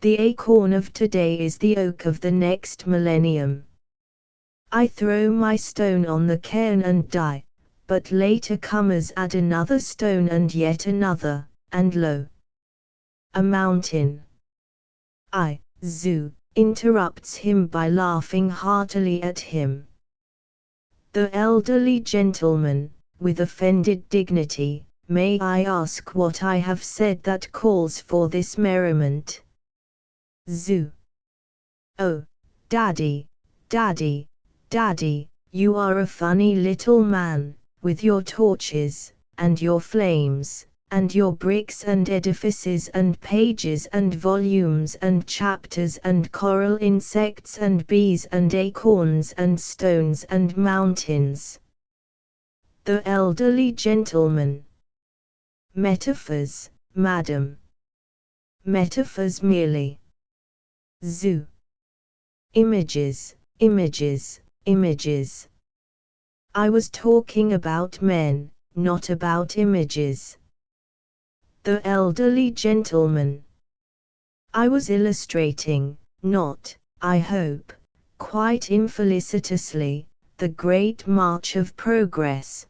The acorn of today is the oak of the next millennium. I throw my stone on the cairn and die, but later comers add another stone and yet another, and lo! A mountain. Zoo interrupts him by laughing heartily at him. The elderly gentleman, with offended dignity, may I ask what I have said that calls for this merriment? Zoo. Oh, Daddy, Daddy, Daddy, you are a funny little man, with your torches, and your flames, and your bricks and edifices and pages and volumes and chapters and coral insects and bees and acorns and stones and mountains. The elderly gentleman. Metaphors, madam. Metaphors merely. Zoo. Images, images, images. I was talking about men, not about images. The elderly gentleman. I was illustrating, not, I hope, quite infelicitously, the great march of progress.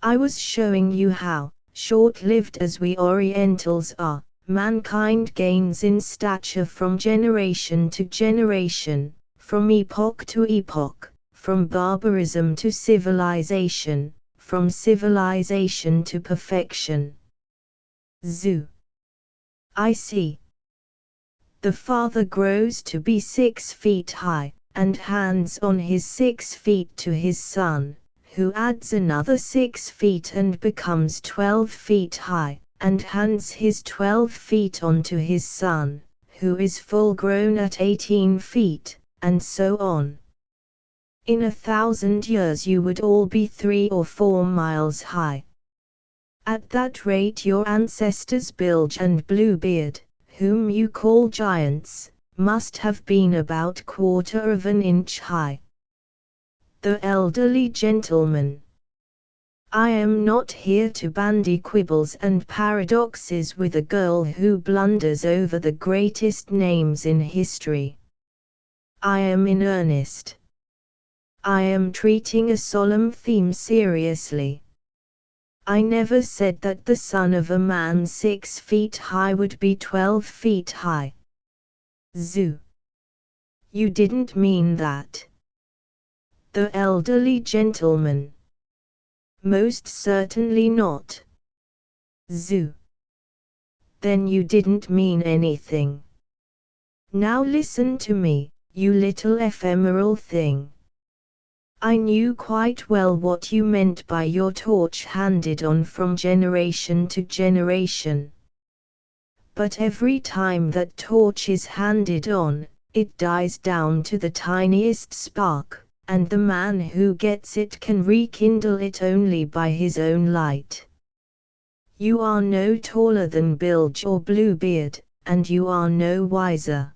I was showing you how, short-lived as we Orientals are, mankind gains in stature from generation to generation, from epoch to epoch, from barbarism to civilization, from civilization to perfection. Zoo. I see. The father grows to be 6 feet high, and hands on his 6 feet to his son, who adds another 6 feet and becomes 12 feet high, and hands his 12 feet on to his son, who is full grown at 18 feet, and so on. In 1,000 years you would all be 3 or 4 miles high. At that rate your ancestors Bilge and Bluebeard, whom you call giants, must have been about 1/4 of an inch high. The elderly gentleman. I am not here to bandy quibbles and paradoxes with a girl who blunders over the greatest names in history. I am in earnest. I am treating a solemn theme seriously. I never said that the son of a man 6 feet high would be 12 feet high. Zoo. You didn't mean that. The elderly gentleman. Most certainly not. Zoo. Then you didn't mean anything. Now listen to me, you little ephemeral thing. I knew quite well what you meant by your torch handed on from generation to generation. But every time that torch is handed on, it dies down to the tiniest spark, and the man who gets it can rekindle it only by his own light. You are no taller than Bilge or Bluebeard, and you are no wiser.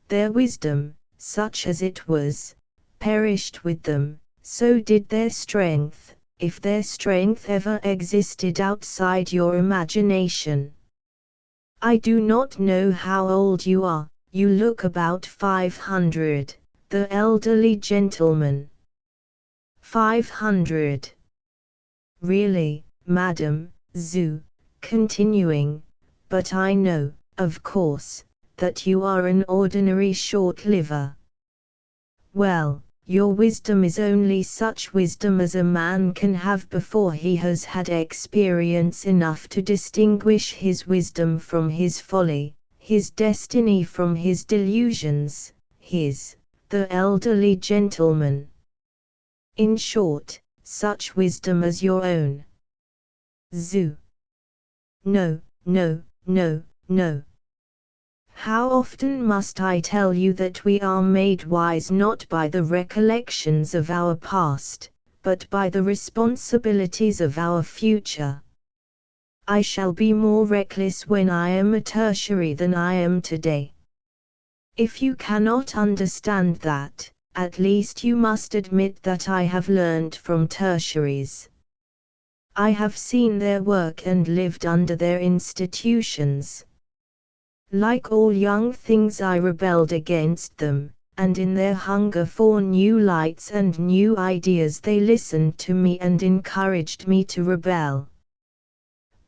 Their wisdom, such as it was, perished with them, so did their strength, if their strength ever existed outside your imagination. I do not know how old you are, you look about 500, the elderly gentleman. 500. Really, Madam, Zoo, continuing, but I know, of course, that you are an ordinary short-liver. Well, your wisdom is only such wisdom as a man can have before he has had experience enough to distinguish his wisdom from his folly, his destiny from his delusions, the elderly gentleman. In short, such wisdom as your own. Zoo. No, no, no, no. How often must I tell you that we are made wise not by the recollections of our past, but by the responsibilities of our future? I shall be more reckless when I am a tertiary than I am today. If you cannot understand that, at least you must admit that I have learned from tertiaries. I have seen their work and lived under their institutions. Like all young things I rebelled against them, and in their hunger for new lights and new ideas they listened to me and encouraged me to rebel.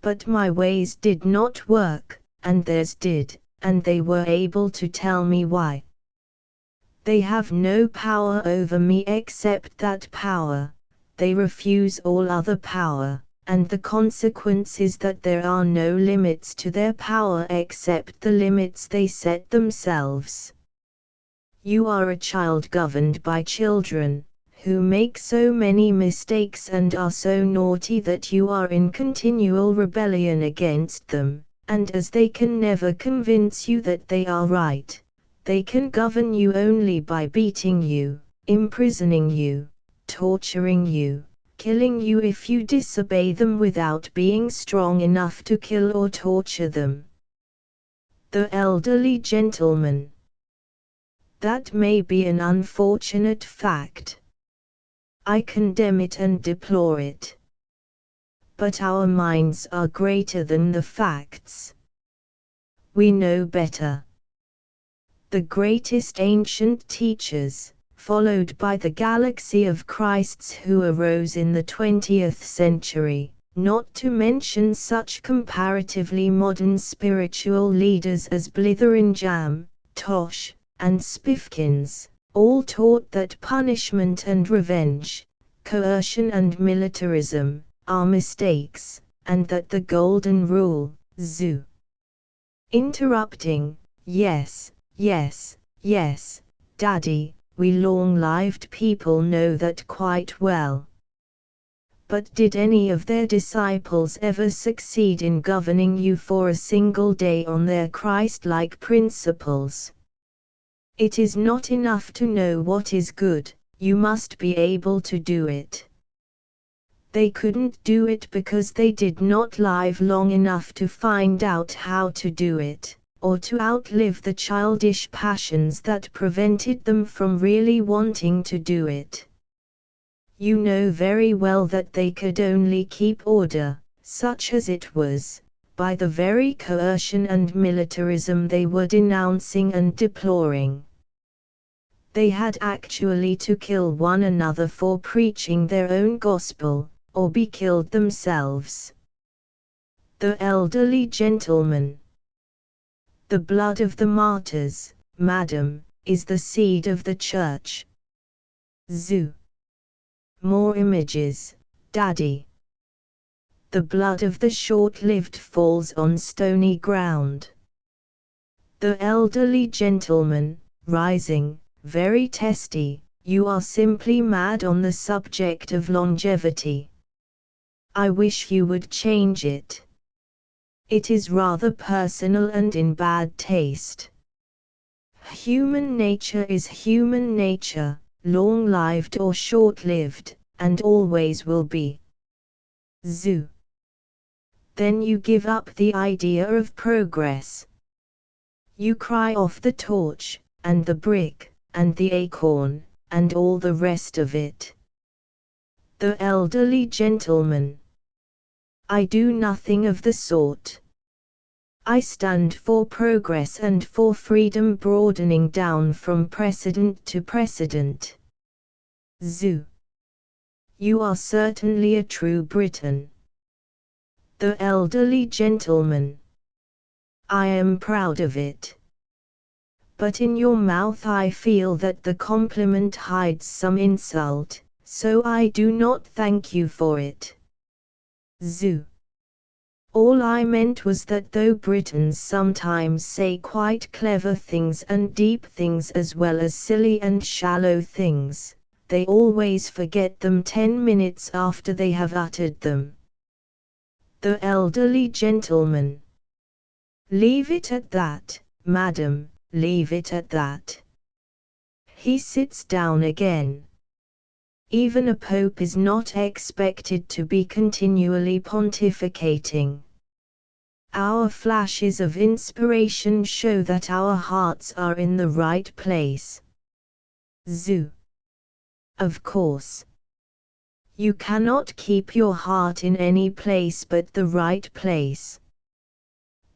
But my ways did not work, and theirs did, and they were able to tell me why. They have no power over me except that power. They refuse all other power, and the consequence is that there are no limits to their power except the limits they set themselves. You are a child governed by children, who make so many mistakes and are so naughty that you are in continual rebellion against them, and as they can never convince you that they are right, they can govern you only by beating you, imprisoning you, torturing you, killing you if you disobey them without being strong enough to kill or torture them. The elderly gentleman. That may be an unfortunate fact. I condemn it and deplore it. But our minds are greater than the facts. We know better. The greatest ancient teachers, followed by the galaxy of Christs who arose in the 20th century, not to mention such comparatively modern spiritual leaders as Blitheringam, Tosh, and Spifkins, all taught that punishment and revenge, coercion and militarism, are mistakes, and that the golden rule, zoo. Interrupting, yes, yes, yes, Daddy, we long-lived people know that quite well. But did any of their disciples ever succeed in governing you for a single day on their Christ-like principles? It is not enough to know what is good, you must be able to do it. They couldn't do it because they did not live long enough to find out how to do it, or to outlive the childish passions that prevented them from really wanting to do it. You know very well that they could only keep order, such as it was, by the very coercion and militarism they were denouncing and deploring. They had actually to kill one another for preaching their own gospel, or be killed themselves. The elderly gentleman. The blood of the martyrs, madam, is the seed of the church. Zoo. More images, Daddy. The blood of the short-lived falls on stony ground. The elderly gentleman, rising, very testy, you are simply mad on the subject of longevity. I wish you would change it. It is rather personal and in bad taste. Human nature is human nature, long-lived or short-lived, and always will be. Zoo. Then you give up the idea of progress. You cry off the torch, and the brick, and the acorn, and all the rest of it. The elderly gentleman. I do nothing of the sort. I stand for progress and for freedom broadening down from precedent to precedent. Zoo. You are certainly a true Briton. The elderly gentleman. I am proud of it. But in your mouth I feel that the compliment hides some insult, so I do not thank you for it. Zoo. All I meant was that though Britons sometimes say quite clever things and deep things as well as silly and shallow things, they always forget them 10 minutes after they have uttered them. The elderly gentleman. Leave it at that, madam, leave it at that. He sits down again. Even a pope is not expected to be continually pontificating. Our flashes of inspiration show that our hearts are in the right place. Zoo. Of course. You cannot keep your heart in any place but the right place.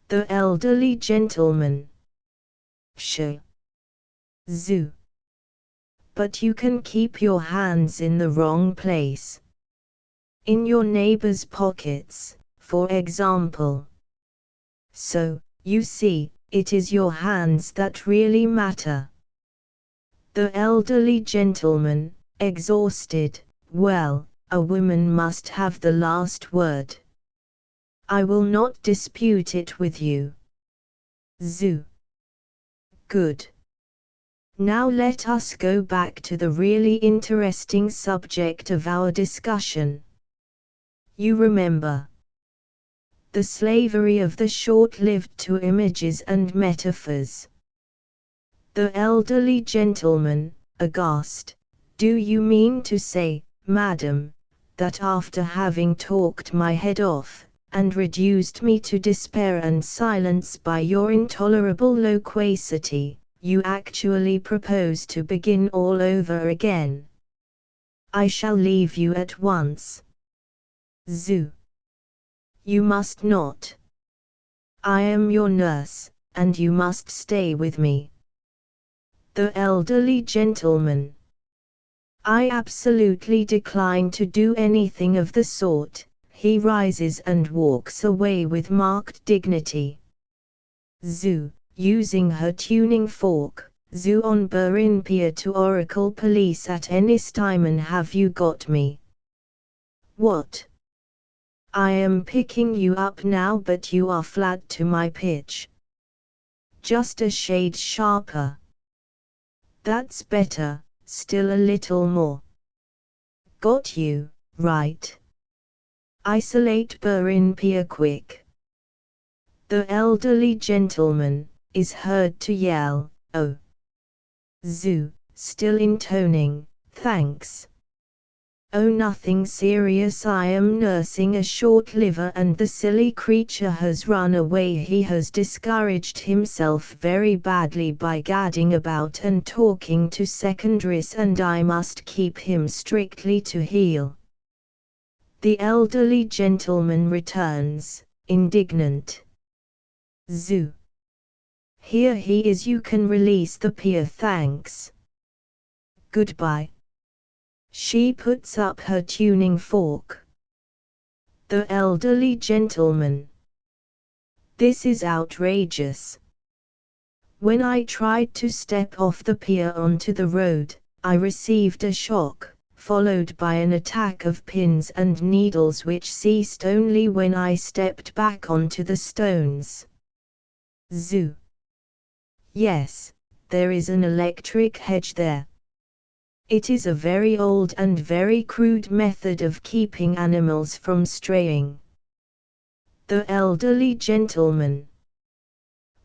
The elderly gentleman. Sh. Zoo. But you can keep your hands in the wrong place. In your neighbor's pockets, for example. So, you see, it is your hands that really matter. The elderly gentleman, exhausted. Well, a woman must have the last word. I will not dispute it with you. Zoo. Good. Now let us go back to the really interesting subject of our discussion. You remember the slavery of the short-lived to images and metaphors. The elderly gentleman, aghast, do you mean to say, madam, that after having talked my head off, and reduced me to despair and silence by your intolerable loquacity, you actually propose to begin all over again? I shall leave you at once. Zoo. You must not. I am your nurse, and you must stay with me. The elderly gentleman. I absolutely decline to do anything of the sort. He rises and walks away with marked dignity. Zoo, using her tuning fork. Zoo on Berinpia to Oracle Police at Ennistimon. Have you got me? What? I am picking you up now, but you are flat to my pitch. Just a shade sharper. That's better, still a little more. Got you, right. Isolate Berinpia quick. The elderly gentleman is heard to yell, oh. Zoo, still intoning, thanks. Oh, nothing serious. I am nursing a short liver and the silly creature has run away. He has discouraged himself very badly by gadding about and talking to secondaries, and I must keep him strictly to heel. The elderly gentleman returns, indignant. Zoo. Here he is. You can release the peer, thanks. Goodbye. She puts up her tuning fork. The elderly gentleman. This is outrageous. When I tried to step off the pier onto the road, I received a shock, followed by an attack of pins and needles which ceased only when I stepped back onto the stones. Zoo. Yes, there is an electric hedge there. It is a very old and very crude method of keeping animals from straying. The elderly gentleman.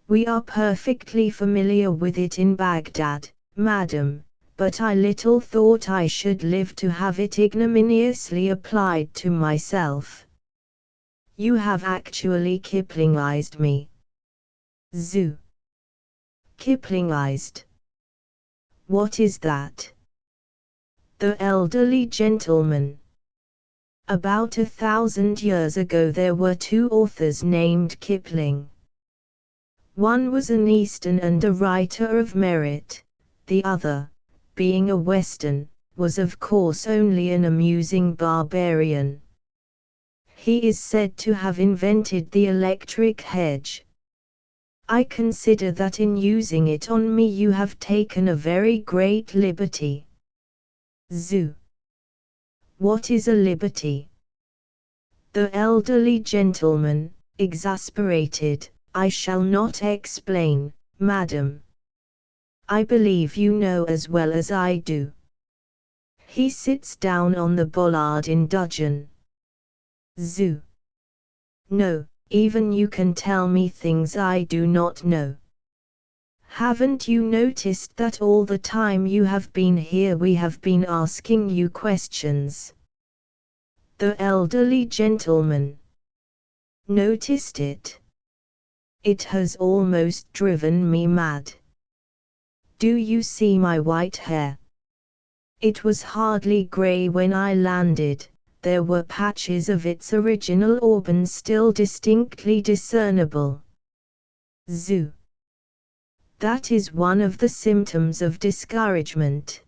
We are perfectly familiar with it in Baghdad, madam, but I little thought I should live to have it ignominiously applied to myself. You have actually Kiplingized me. Zoo. Kiplingized. What is that? The elderly gentleman. About 1,000 years ago there were two authors named Kipling. One was an Eastern and a writer of merit. The other, being a Western, was of course only an amusing barbarian. He is said to have invented the electric hedge. I consider that in using it on me you have taken a very great liberty. Zoo. What is a liberty? The elderly gentleman, exasperated. I shall not explain, madam. I believe you know as well as I do. He sits down on the bollard in dudgeon. Zoo. No, even you can tell me things I do not know. Haven't you noticed that all the time you have been here we have been asking you questions? The elderly gentleman. Noticed it. It has almost driven me mad. Do you see my white hair? It was hardly grey when I landed. There were patches of its original auburn still distinctly discernible. Zoo. That is one of the symptoms of discouragement.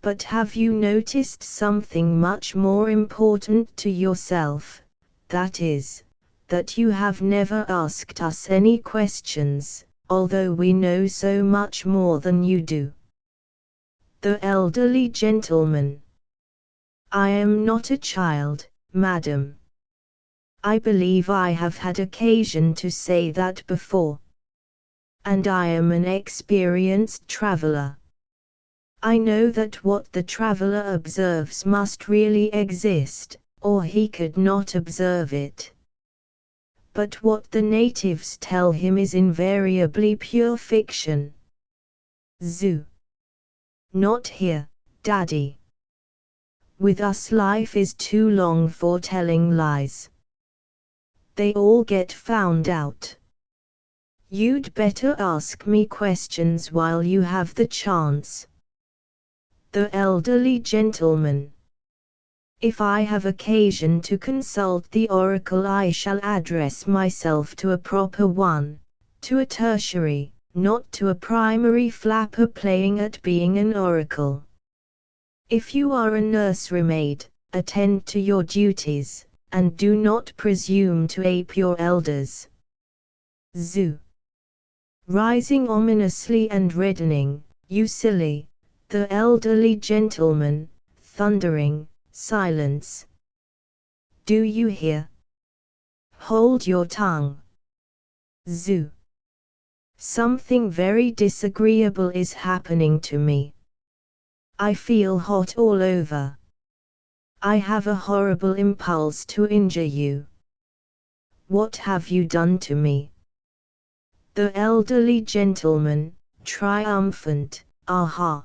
But have you noticed something much more important to yourself, that is, that you have never asked us any questions, although we know so much more than you do? The elderly gentleman. I am not a child, madam. I believe I have had occasion to say that before. And I am an experienced traveler. I know that what the traveler observes must really exist, or he could not observe it. But what the natives tell him is invariably pure fiction. Zoo. Not here, Daddy. With us life is too long for telling lies. They all get found out. You'd better ask me questions while you have the chance. The elderly gentleman. If I have occasion to consult the oracle, I shall address myself to a proper one, to a tertiary, not to a primary flapper playing at being an oracle. If you are a nurserymaid, attend to your duties, and do not presume to ape your elders. Zoo. Rising ominously and reddening, you silly, the elderly gentleman, thundering, silence. Do you hear? Hold your tongue. Zoo. Something very disagreeable is happening to me. I feel hot all over. I have a horrible impulse to injure you. What have you done to me? The elderly gentleman, triumphant, aha!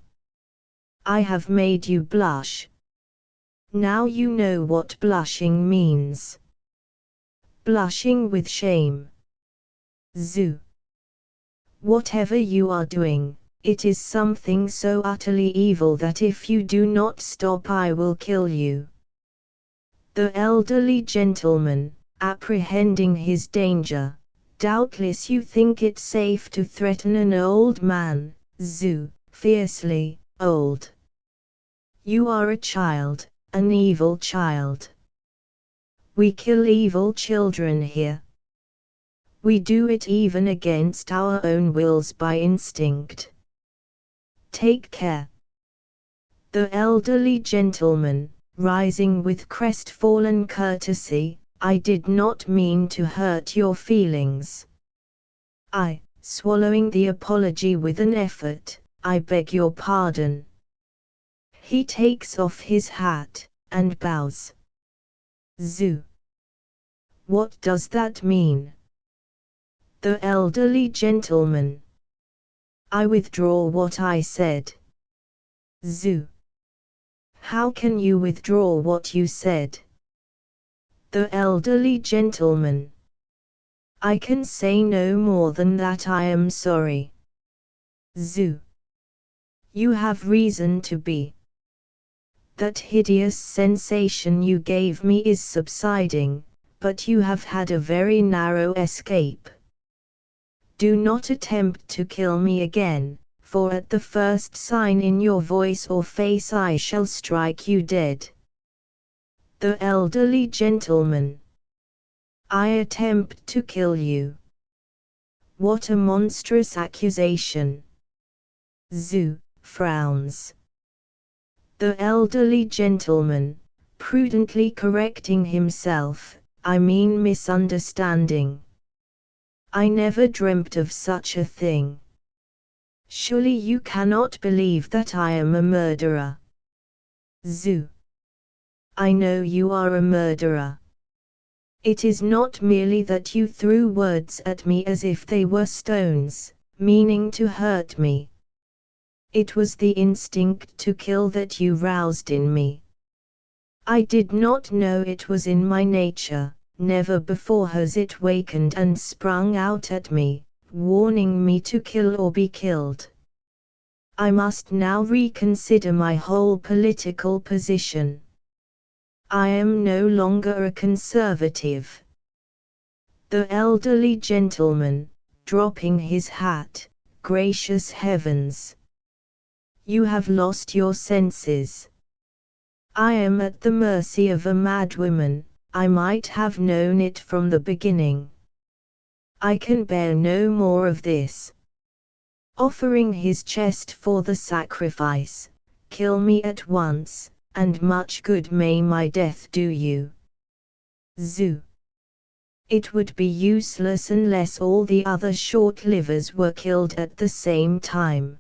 I have made you blush. Now you know what blushing means. Blushing with shame. Zoo. Whatever you are doing, it is something so utterly evil that if you do not stop I will kill you. The elderly gentleman, apprehending his danger. Doubtless you think it safe to threaten an old man, Zoo, fiercely, old. You are a child, an evil child. We kill evil children here. We do it even against our own wills by instinct. Take care. The elderly gentleman, rising with crestfallen courtesy, I did not mean to hurt your feelings. Swallowing the apology with an effort, I beg your pardon. He takes off his hat, and bows. Zoo. What does that mean? The elderly gentleman. I withdraw what I said. Zoo. How can you withdraw what you said? The elderly gentleman. I can say no more than that I am sorry. Zoo. You have reason to be. That hideous sensation you gave me is subsiding, but you have had a very narrow escape. Do not attempt to kill me again, for at the first sign in your voice or face I shall strike you dead. The elderly gentleman. I attempt to kill you. What a monstrous accusation. Zoo, frowns. The elderly gentleman, prudently correcting himself, I mean misunderstanding. I never dreamt of such a thing. Surely you cannot believe that I am a murderer. Zoo. I know you are a murderer. It is not merely that you threw words at me as if they were stones, meaning to hurt me. It was the instinct to kill that you roused in me. I did not know it was in my nature, never before has it wakened and sprung out at me, warning me to kill or be killed. I must now reconsider my whole political position. I am no longer a conservative. The elderly gentleman, dropping his hat. Gracious heavens! You have lost your senses. I am at the mercy of a madwoman. I might have known it from the beginning. I can bear no more of this. Offering his chest for the sacrifice, kill me at once, and much good may my death do you. Zoo. It would be useless unless all the other short-livers were killed at the same time.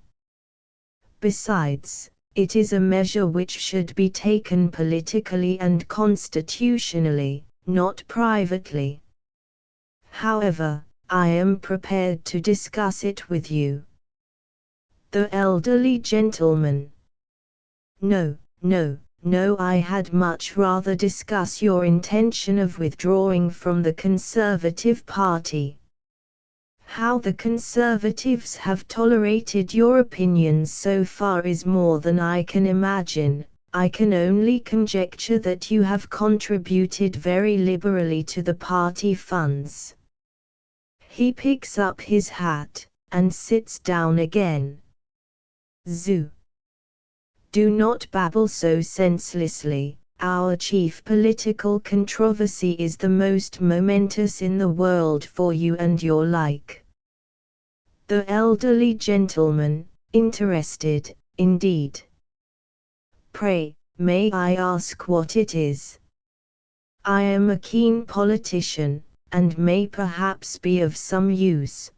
Besides, it is a measure which should be taken politically and constitutionally, not privately. However, I am prepared to discuss it with you. The elderly gentleman. No, no, no, I had much rather discuss your intention of withdrawing from the Conservative Party. How the Conservatives have tolerated your opinions so far is more than I can imagine. I can only conjecture that you have contributed very liberally to the party funds. He picks up his hat, and sits down again. Zoo. Do not babble so senselessly. Our chief political controversy is the most momentous in the world for you and your like. The elderly gentleman, interested, indeed. Pray, may I ask what it is? I am a keen politician, and may perhaps be of some use.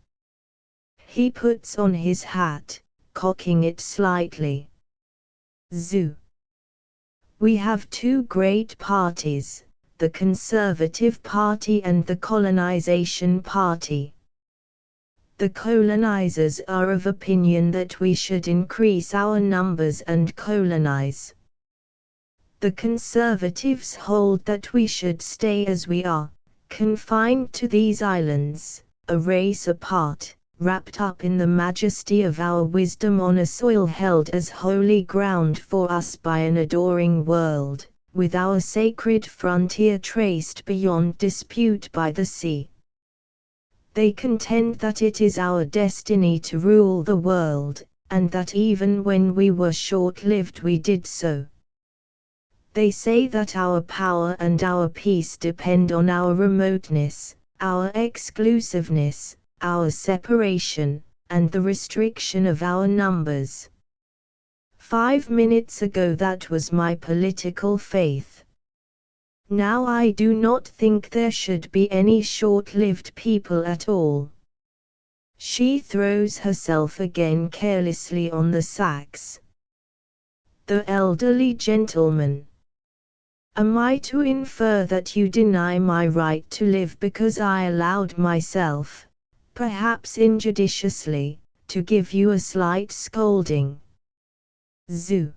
He puts on his hat, cocking it slightly. Zoo. We have two great parties, the Conservative Party and the Colonization Party. The colonizers are of opinion that we should increase our numbers and colonize. The Conservatives hold that we should stay as we are, confined to these islands, a race apart, wrapped up in the majesty of our wisdom on a soil held as holy ground for us by an adoring world, with our sacred frontier traced beyond dispute by the sea. They contend that it is our destiny to rule the world, and that even when we were short-lived we did so. They say that our power and our peace depend on our remoteness, our exclusiveness, our separation, and the restriction of our numbers. 5 minutes ago that was my political faith. Now I do not think there should be any short-lived people at all. She throws herself again carelessly on the sacks. The elderly gentleman. Am I to infer that you deny my right to live because I allowed myself, perhaps injudiciously, to give you a slight scolding? Zoo.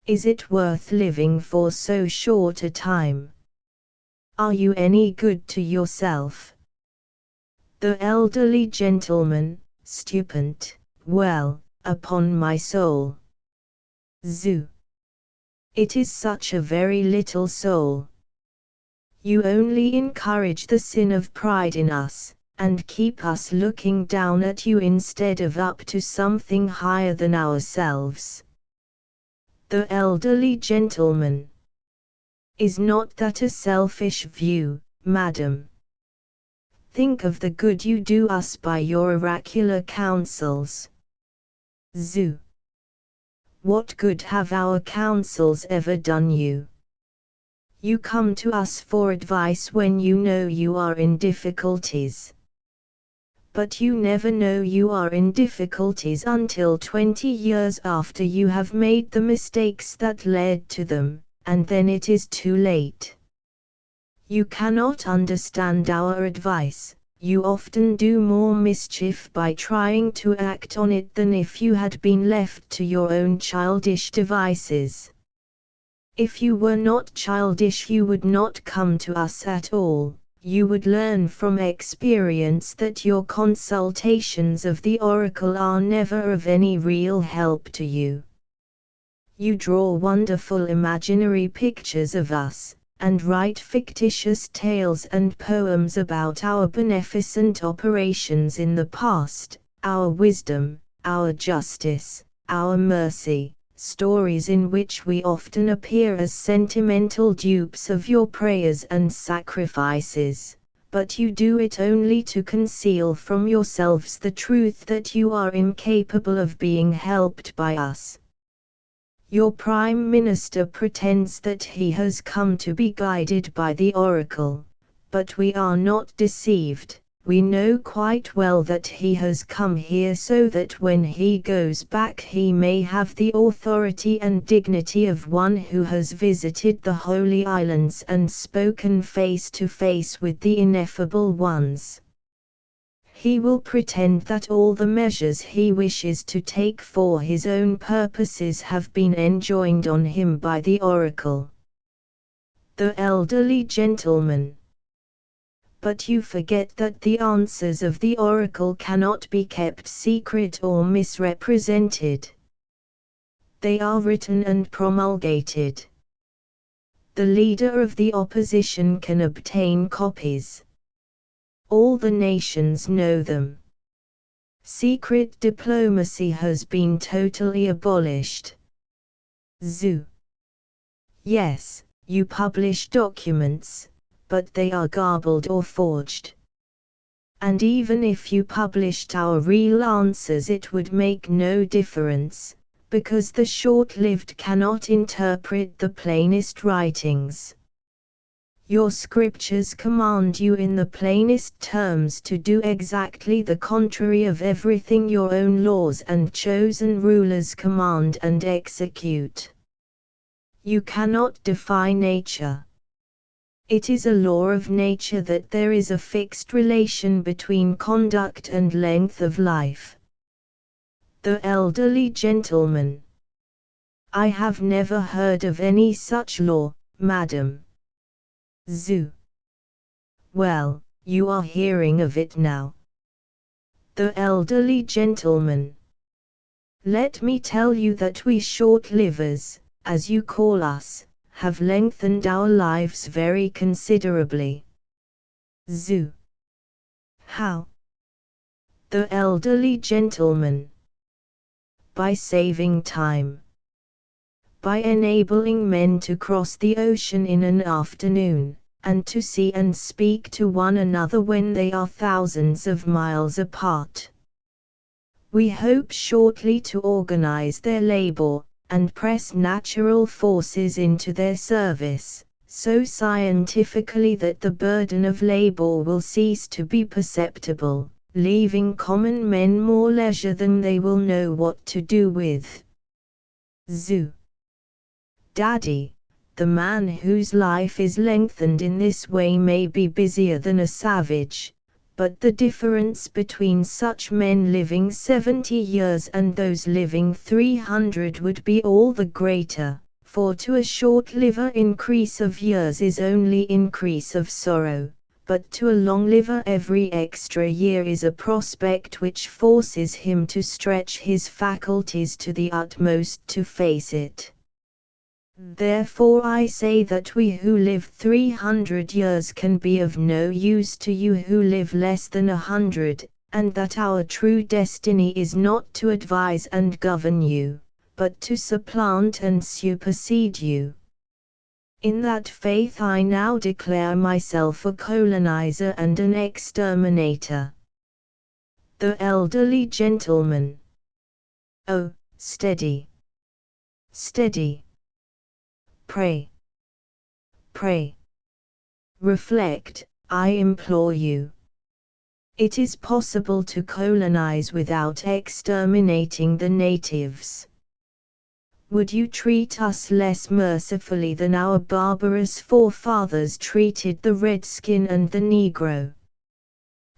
Is it worth living for so short a time? Are you any good to yourself? The elderly gentleman, stupid. Well, upon my soul. Zoo. It is such a very little soul. You only encourage the sin of pride in us, and keep us looking down at you instead of up to something higher than ourselves. The elderly gentleman. Is not that a selfish view, madam? Think of the good you do us by your oracular counsels. Zoo. What good have our counsels ever done you? You come to us for advice when you know you are in difficulties. But you never know you are in difficulties until 20 years after you have made the mistakes that led to them, and then it is too late. You cannot understand our advice. You often do more mischief by trying to act on it than if you had been left to your own childish devices. If you were not childish you would not come to us at all. You would learn from experience that your consultations of the oracle are never of any real help to you. You draw wonderful imaginary pictures of us, and write fictitious tales and poems about our beneficent operations in the past, our wisdom, our justice, our mercy, stories in which we often appear as sentimental dupes of your prayers and sacrifices, but you do it only to conceal from yourselves the truth that you are incapable of being helped by us. Your Prime Minister pretends that he has come to be guided by the oracle, but we are not deceived. We know quite well that he has come here so that when he goes back he may have the authority and dignity of one who has visited the Holy Islands and spoken face to face with the ineffable ones. He will pretend that all the measures he wishes to take for his own purposes have been enjoined on him by the oracle. The elderly gentleman. But you forget that the answers of the oracle cannot be kept secret or misrepresented. They are written and promulgated. The leader of the opposition can obtain copies. All the nations know them. Secret diplomacy has been totally abolished. Zoo. Yes, you publish documents, but they are garbled or forged. And even if you published our real answers it would make no difference, because the short-lived cannot interpret the plainest writings. Your scriptures command you in the plainest terms to do exactly the contrary of everything your own laws and chosen rulers command and execute. You cannot defy nature. It is a law of nature that there is a fixed relation between conduct and length of life. The elderly gentleman. I have never heard of any such law, madam. Zoo. Well, you are hearing of it now. The elderly gentleman. Let me tell you that we short-livers, as you call us, have lengthened our lives very considerably. Zoo. How? The elderly gentleman. By saving time. By enabling men to cross the ocean in an afternoon, and to see and speak to one another when they are thousands of miles apart. We hope shortly to organize their labor, and press natural forces into their service, so scientifically that the burden of labor will cease to be perceptible, leaving common men more leisure than they will know what to do with. Zoo. Daddy, the man whose life is lengthened in this way may be busier than a savage, but the difference between such men living 70 years and those living 300 would be all the greater, for to a short liver increase of years is only increase of sorrow, but to a long liver every extra year is a prospect which forces him to stretch his faculties to the utmost to face it. Therefore I say that we who live 300 years can be of no use to you who live less than 100, and that our true destiny is not to advise and govern you, but to supplant and supersede you. In that faith I now declare myself a colonizer and an exterminator. The elderly gentleman. Oh, steady. Steady. Pray. Pray. Reflect, I implore you. It is possible to colonize without exterminating the natives. Would you treat us less mercifully than our barbarous forefathers treated the redskin and the Negro?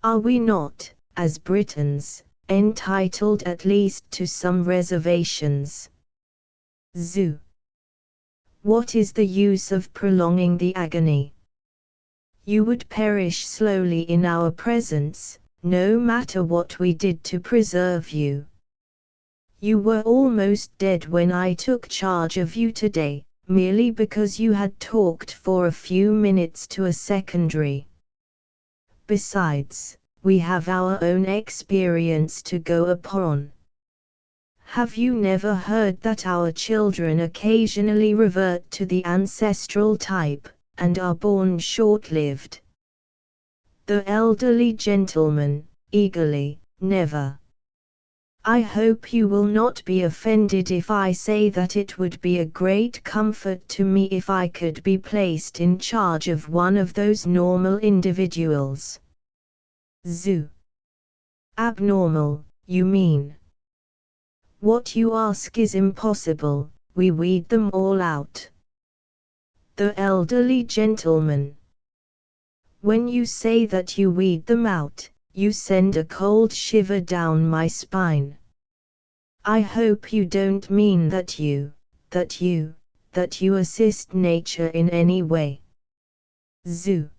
Are we not, as Britons, entitled at least to some reservations? Zoo. What is the use of prolonging the agony? You would perish slowly in our presence, no matter what we did to preserve you. You were almost dead when I took charge of you today, merely because you had talked for a few minutes to a secondary. Besides, we have our own experience to go upon. Have you never heard that our children occasionally revert to the ancestral type, and are born short-lived? The elderly gentleman, eagerly, never. I hope you will not be offended if I say that it would be a great comfort to me if I could be placed in charge of one of those normal individuals. Zoo. Abnormal, you mean? What you ask is impossible, we weed them all out. The elderly gentleman. When you say that you weed them out, you send a cold shiver down my spine. I hope you don't mean that you assist nature in any way. Zoo.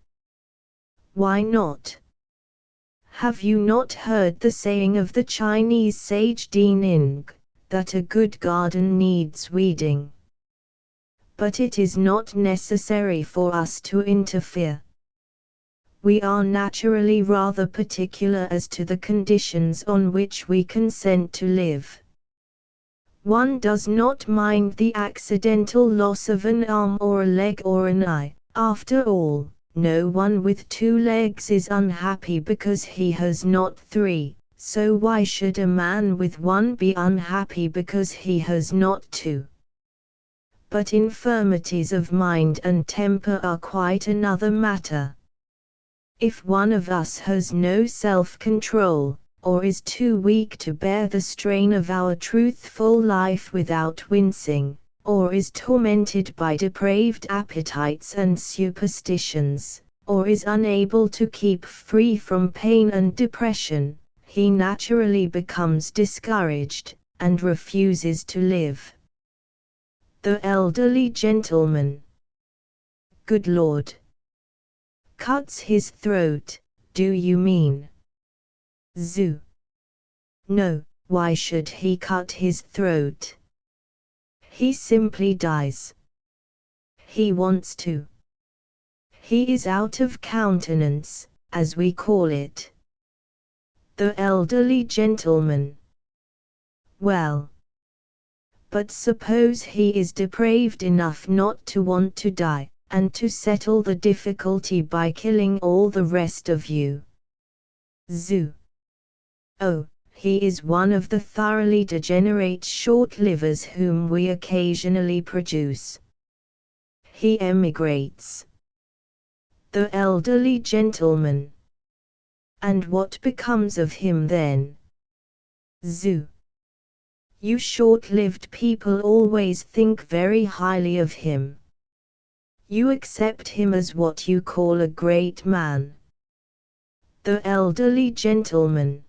Why not? Have you not heard the saying of the Chinese sage Di Ning, that a good garden needs weeding? But it is not necessary for us to interfere. We are naturally rather particular as to the conditions on which we consent to live. One does not mind the accidental loss of an arm or a leg or an eye. After all, no one with 2 legs is unhappy because he has not 3, so why should a man with 1 be unhappy because he has not 2? But infirmities of mind and temper are quite another matter. If one of us has no self-control, or is too weak to bear the strain of our truthful life without wincing, or is tormented by depraved appetites and superstitions, or is unable to keep free from pain and depression, he naturally becomes discouraged, and refuses to live. The elderly gentleman. Good Lord. Cuts his throat, do you mean? Zoo. No, why should he cut his throat? He simply dies. He wants to. He is out of countenance, as we call it. The elderly gentleman. Well. But suppose he is depraved enough not to want to die, and to settle the difficulty by killing all the rest of you. Zoo. Oh, he is one of the thoroughly degenerate short-livers whom we occasionally produce. He emigrates. The elderly gentleman. And what becomes of him then? Zoo. You short-lived people always think very highly of him. You accept him as what you call a great man. The elderly gentleman.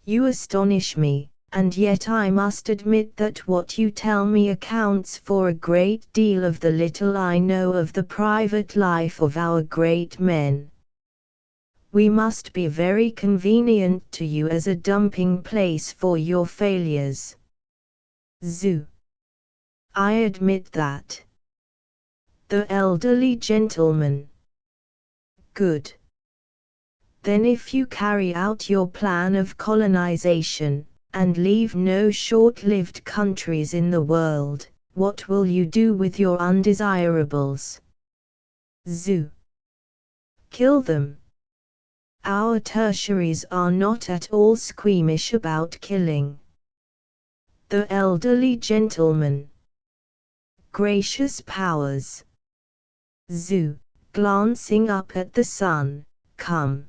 You astonish me, and yet I must admit that what you tell me accounts for a great deal of the little I know of the private life of our great men. We must be very convenient to you as a dumping place for your failures. Zoo. I admit that. The elderly gentleman. Good. Then if you carry out your plan of colonization, and leave no short-lived countries in the world, what will you do with your undesirables? Zoo. Kill them. Our tertiaries are not at all squeamish about killing. The elderly gentleman. Gracious powers. Zoo, glancing up at the sun, come.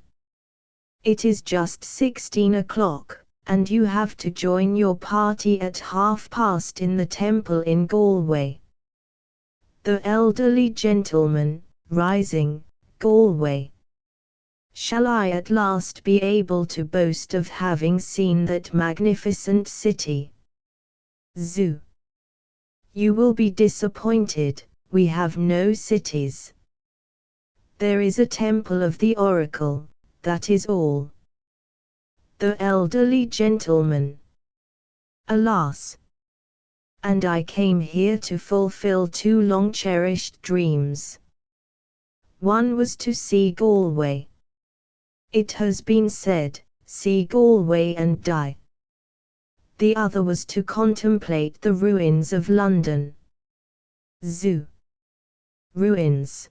It is just 16 o'clock, and you have to join your party at past in the temple in Galway. The elderly gentleman, rising, Galway. Shall I at last be able to boast of having seen that magnificent city? Zoo. You will be disappointed, we have no cities. There is a temple of the oracle, that is all. The elderly gentleman. Alas! and I came here to fulfill two long-cherished dreams. One was to see Galway. It has been said, see Galway and die. The other was to contemplate the ruins of London. Zoo. Ruins.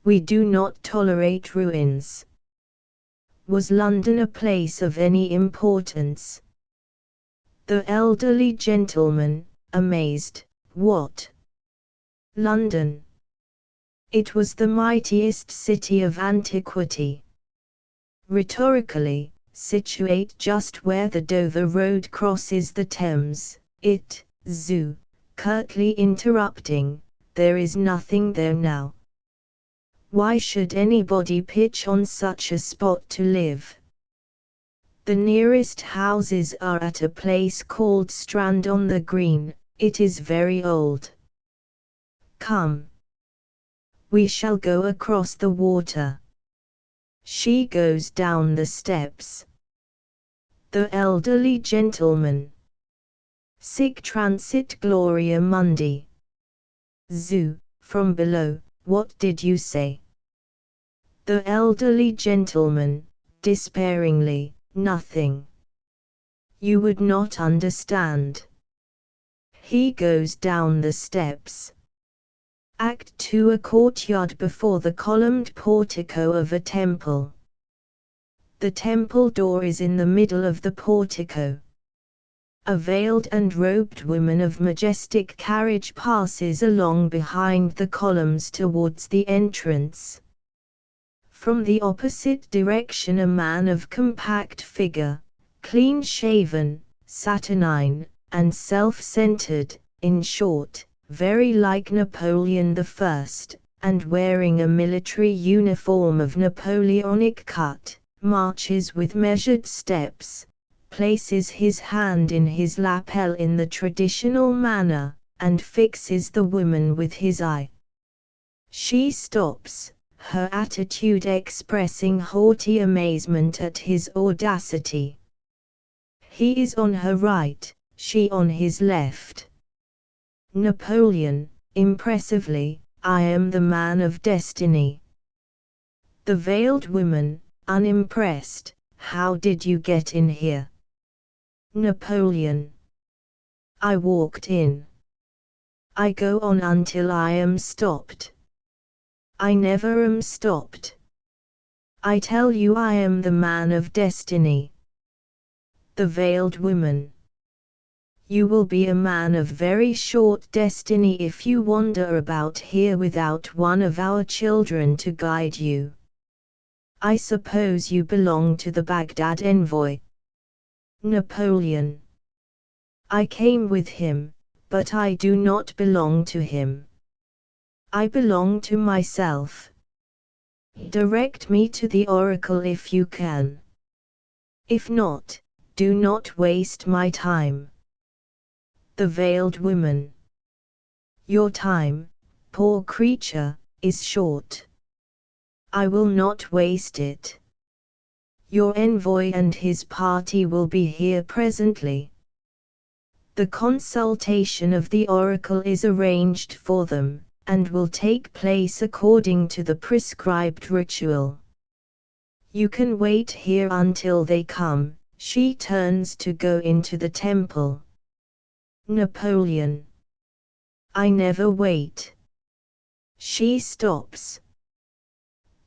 We do not tolerate ruins. Was London a place of any importance? The elderly gentleman, amazed, what? London. It was the mightiest city of antiquity. Rhetorically, situate just where the Dover Road crosses the Thames, it, zoo, curtly interrupting, there is nothing there now. Why should anybody pitch on such a spot to live? The nearest houses are at a place called Strand on the Green, it is very old. Come. We shall go across the water. She goes down the steps. The elderly gentleman. Sic transit gloria mundi. Zoo, from below, what did you say? The elderly gentleman, despairingly, nothing. You would not understand. He goes down the steps. Act 2. A courtyard before the columned portico of a temple. The temple door is in the middle of the portico. A veiled and robed woman of majestic carriage passes along behind the columns towards the entrance. From the opposite direction a man of compact figure, clean-shaven, saturnine, and self-centered, in short, very like Napoleon I, and wearing a military uniform of Napoleonic cut, marches with measured steps, places his hand in his lapel in the traditional manner, and fixes the woman with his eye. She stops, her attitude expressing haughty amazement at his audacity. He is on her right, she on his left. Napoleon, impressively, I am the man of destiny. The veiled woman, unimpressed, how did you get in here? Napoleon. I walked in. I go on until I am stopped. I never am stopped. I tell you I am the man of destiny. The veiled woman. You will be a man of very short destiny if you wander about here without one of our children to guide you. I suppose you belong to the Baghdad envoy. Napoleon. I came with him, but I do not belong to him. I belong to myself. Direct me to the oracle if you can. If not, do not waste my time. The veiled woman. Your time, poor creature, is short. I will not waste it. Your envoy and his party will be here presently. The consultation of the oracle is arranged for them, and will take place according to the prescribed ritual. You can wait here until they come. She turns to go into the temple. Napoleon. I never wait. She stops.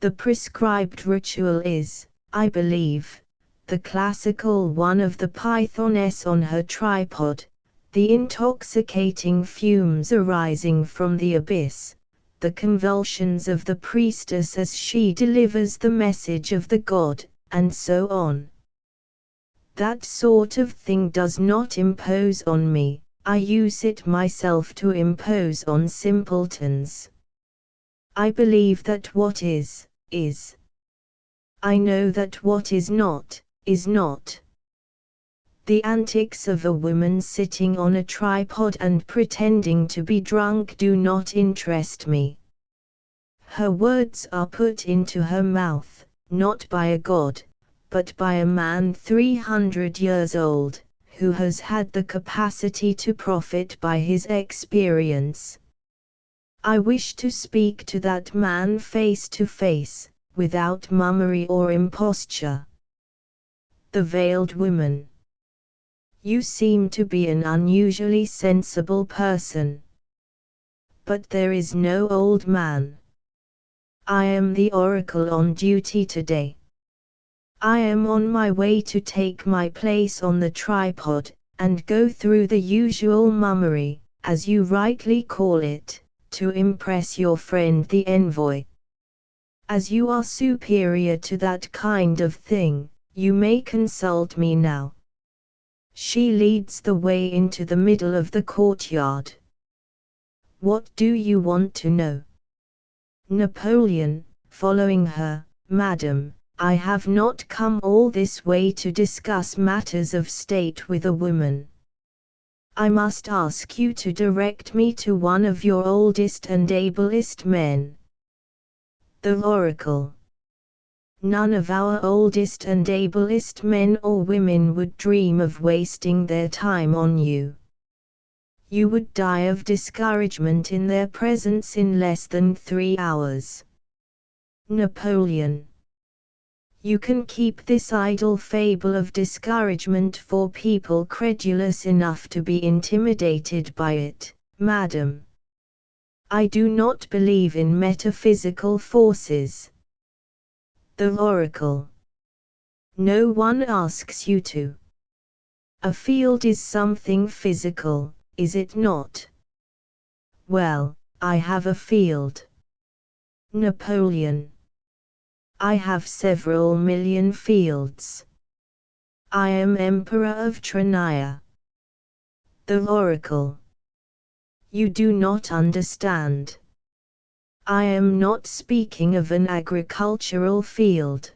The prescribed ritual is, I believe, the classical one of the pythoness on her tripod, the intoxicating fumes arising from the abyss, the convulsions of the priestess as she delivers the message of the god, and so on. That sort of thing does not impose on me. I use it myself to impose on simpletons. I believe that what is, is. I know that what is not, is not. The antics of a woman sitting on a tripod and pretending to be drunk do not interest me. Her words are put into her mouth, not by a god, but by a man 300 years old, who has had the capacity to profit by his experience. I wish to speak to that man face to face, without mummery or imposture. The veiled woman. You seem to be an unusually sensible person. But there is no old man. I am the oracle on duty today. I am on my way to take my place on the tripod, and go through the usual mummery, as you rightly call it, to impress your friend the envoy. As you are superior to that kind of thing, you may consult me now. She leads the way into the middle of the courtyard. What do you want to know? Napoleon, following her. Madam, I have not come all this way to discuss matters of state with a woman. I must ask you to direct me to one of your oldest and ablest men. The oracle. None of our oldest and ablest men or women would dream of wasting their time on you. You would die of discouragement in their presence in less than 3 hours. Napoleon. You can keep this idle fable of discouragement for people credulous enough to be intimidated by it, madam. I do not believe in metaphysical forces. The oracle. No one asks you to. A field is something physical, is it not? Well, I have a field. Napoleon. I have several million fields. I am Emperor of Trinaia. The oracle. You do not understand. I am not speaking of an agricultural field.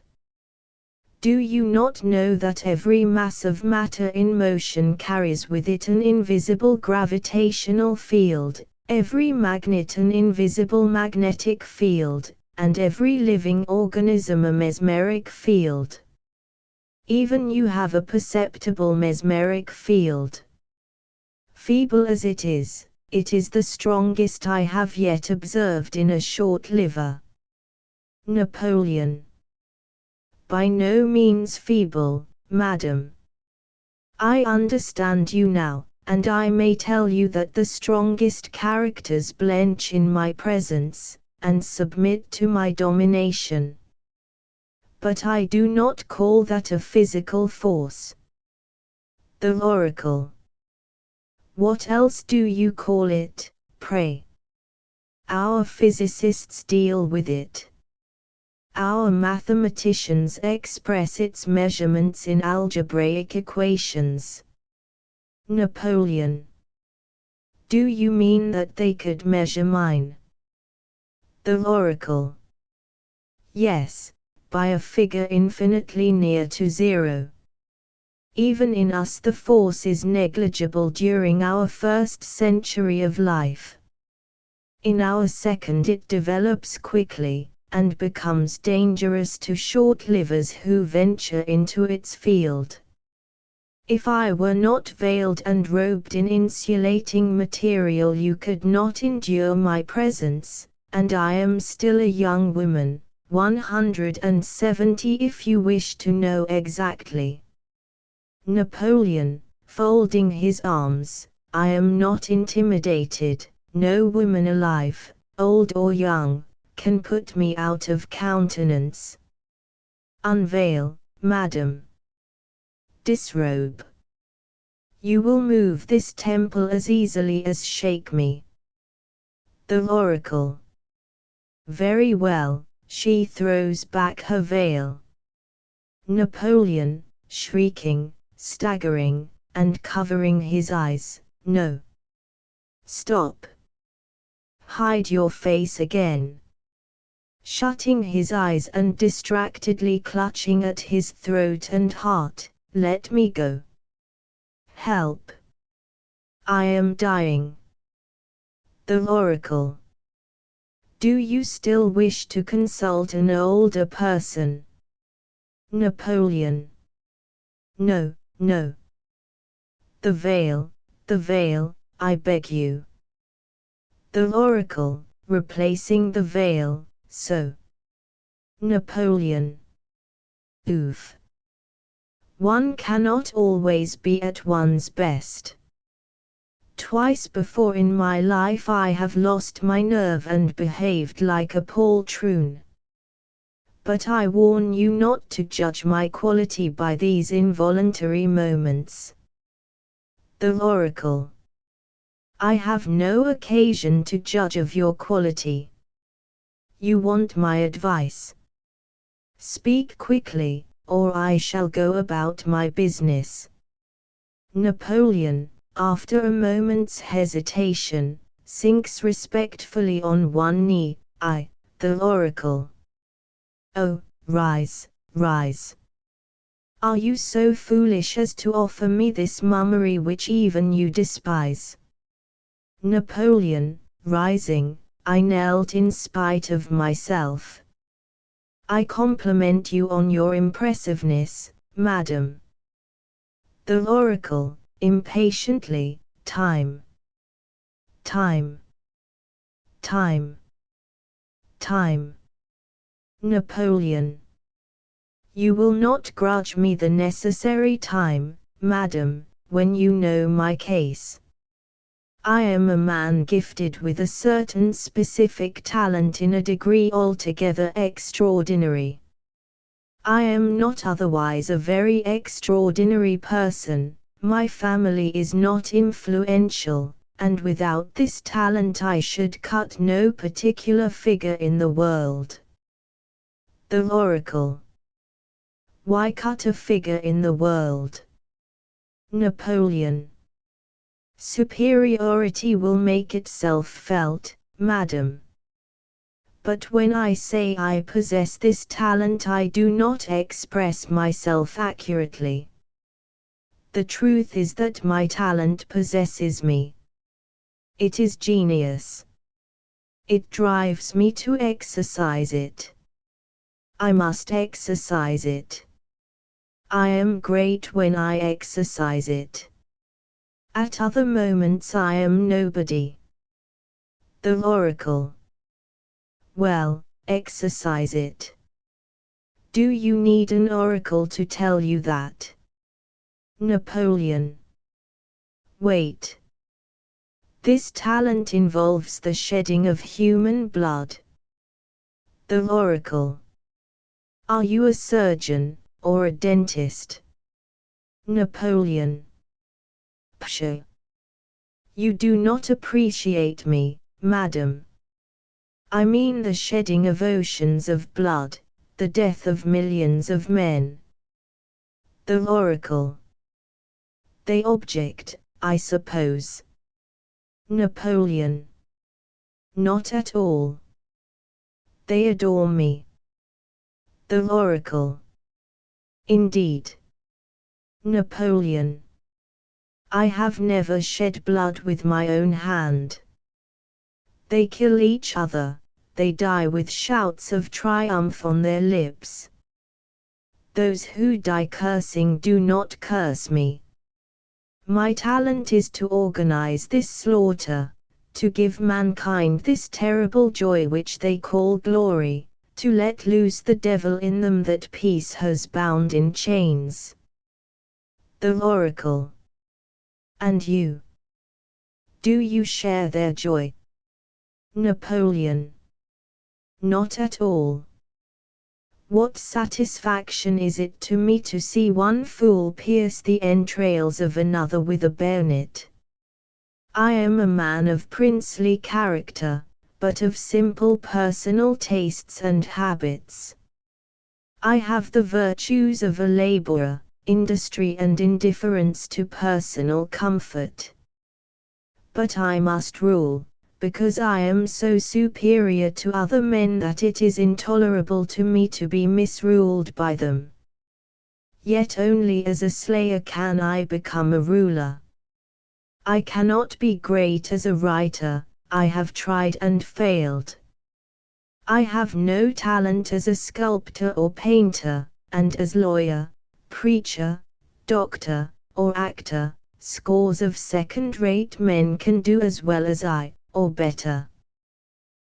Do you not know that every mass of matter in motion carries with it an invisible gravitational field, every magnet an invisible magnetic field, and every living organism a mesmeric field? Even you have a perceptible mesmeric field. Feeble as it is the strongest I have yet observed in a short liver. Napoleon. By no means feeble, madam. I understand you now, and I may tell you that the strongest characters blench in my presence, and submit to my domination. But I do not call that a physical force. The oracle. What else do you call it, pray? Our physicists deal with it. Our mathematicians express its measurements in algebraic equations. Napoleon. Do you mean that they could measure mine? The oracle. Yes, by a figure infinitely near to zero. Even in us the force is negligible during our first century of life. In our second it develops quickly, and becomes dangerous to short livers who venture into its field. If I were not veiled and robed in insulating material you could not endure my presence, and I am still a young woman, 170 if you wish to know exactly. Napoleon, folding his arms, I am not intimidated, no woman alive, old or young, can put me out of countenance. Unveil, madam. Disrobe. You will move this temple as easily as shake me. The oracle. Very well, she throws back her veil. Napoleon, shrieking, staggering, and covering his eyes, no. Stop. Hide your face again. Shutting his eyes and distractedly clutching at his throat and heart, let me go. Help. I am dying. The oracle. Do you still wish to consult an older person? Napoleon. No, no. the veil, I beg you. The oracle, replacing the veil, so. Napoleon. Oof. One cannot always be at one's best. Twice before in my life I have lost my nerve and behaved like a poltroon. But I warn you not to judge my quality by these involuntary moments. The oracle. I have no occasion to judge of your quality. You want my advice. Speak quickly, or I shall go about my business. Napoleon, after a moment's hesitation, sinks respectfully on one knee. The oracle. Oh, rise, rise. Are you so foolish as to offer me this mummery which even you despise? Napoleon, rising, I knelt in spite of myself. I compliment you on your impressiveness, madam. The oracle, impatiently, time. Time. Time. Time. Napoleon. You will not grudge me the necessary time, madam, when you know my case. I am a man gifted with a certain specific talent in a degree altogether extraordinary. I am not otherwise a very extraordinary person, my family is not influential, and without this talent I should cut no particular figure in the world. The oracle. Why cut a figure in the world? Napoleon. Superiority will make itself felt, madam. But when I say I possess this talent I do not express myself accurately. The truth is that my talent possesses me. It is genius. It drives me to exercise it. I must exercise it. I am great when I exercise it. At other moments I am nobody. The oracle. Well, exercise it. Do you need an oracle to tell you that? Napoleon. Wait. This talent involves the shedding of human blood. The oracle. Are you a surgeon, or a dentist? Napoleon. Pshaw. You do not appreciate me, madam. I mean the shedding of oceans of blood, the death of millions of men. The oracle. They object, I suppose. Napoleon. Not at all. They adore me. The oracle. Indeed. Napoleon. I have never shed blood with my own hand. They kill each other, they die with shouts of triumph on their lips. Those who die cursing do not curse me. My talent is to organize this slaughter, to give mankind this terrible joy which they call glory, to let loose the devil in them that peace has bound in chains. The oracle. And you? Do you share their joy? Napoleon. Not at all. What satisfaction is it to me to see one fool pierce the entrails of another with a bayonet? I am a man of princely character, but of simple personal tastes and habits. I have the virtues of a laborer, industry and indifference to personal comfort. But I must rule, because I am so superior to other men that it is intolerable to me to be misruled by them. Yet only as a slayer can I become a ruler. I cannot be great as a writer, I have tried and failed. I have no talent as a sculptor or painter, and as lawyer, preacher, doctor, or actor, scores of second-rate men can do as well as I, or better.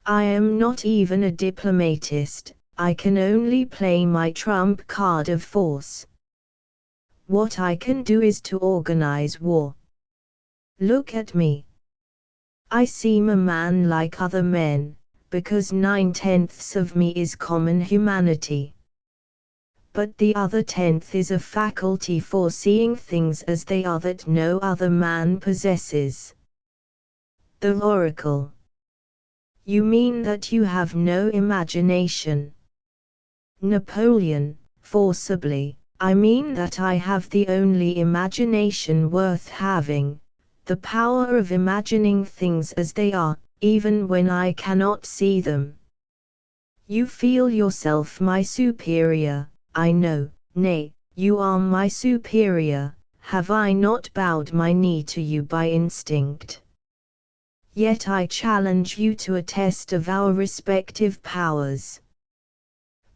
I am not even a diplomatist, I can only play my trump card of force. What I can do is to organize war. Look at me. I seem a man like other men, because 9/10 of me is common humanity. But the other 10th is a faculty for seeing things as they are that no other man possesses. The Oracle. You mean that you have no imagination? Napoleon, forcibly, I mean that I have the only imagination worth having, the power of imagining things as they are, even when I cannot see them. You feel yourself my superior, I know, nay, you are my superior, have I not bowed my knee to you by instinct? Yet I challenge you to a test of our respective powers.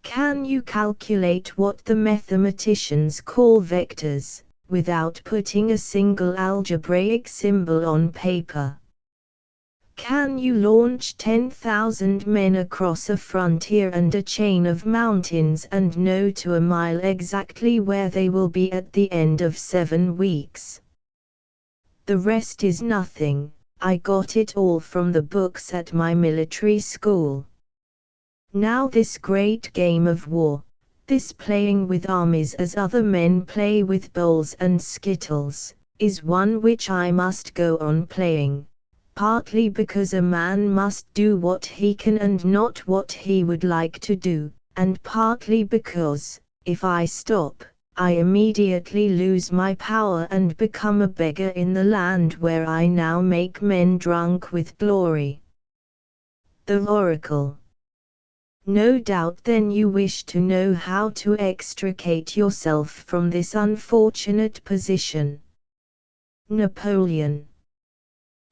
Can you calculate what the mathematicians call vectors, without putting a single algebraic symbol on paper? Can you launch 10,000 men across a frontier and a chain of mountains and know to a mile exactly where they will be at the end of 7 weeks? The rest is nothing. I got it all from the books at my military school. Now this great game of war, this playing with armies as other men play with bowls and skittles, is one which I must go on playing, partly because a man must do what he can and not what he would like to do, and partly because, if I stop, I immediately lose my power and become a beggar in the land where I now make men drunk with glory. The Oracle. No doubt then you wish to know how to extricate yourself from this unfortunate position. Napoleon.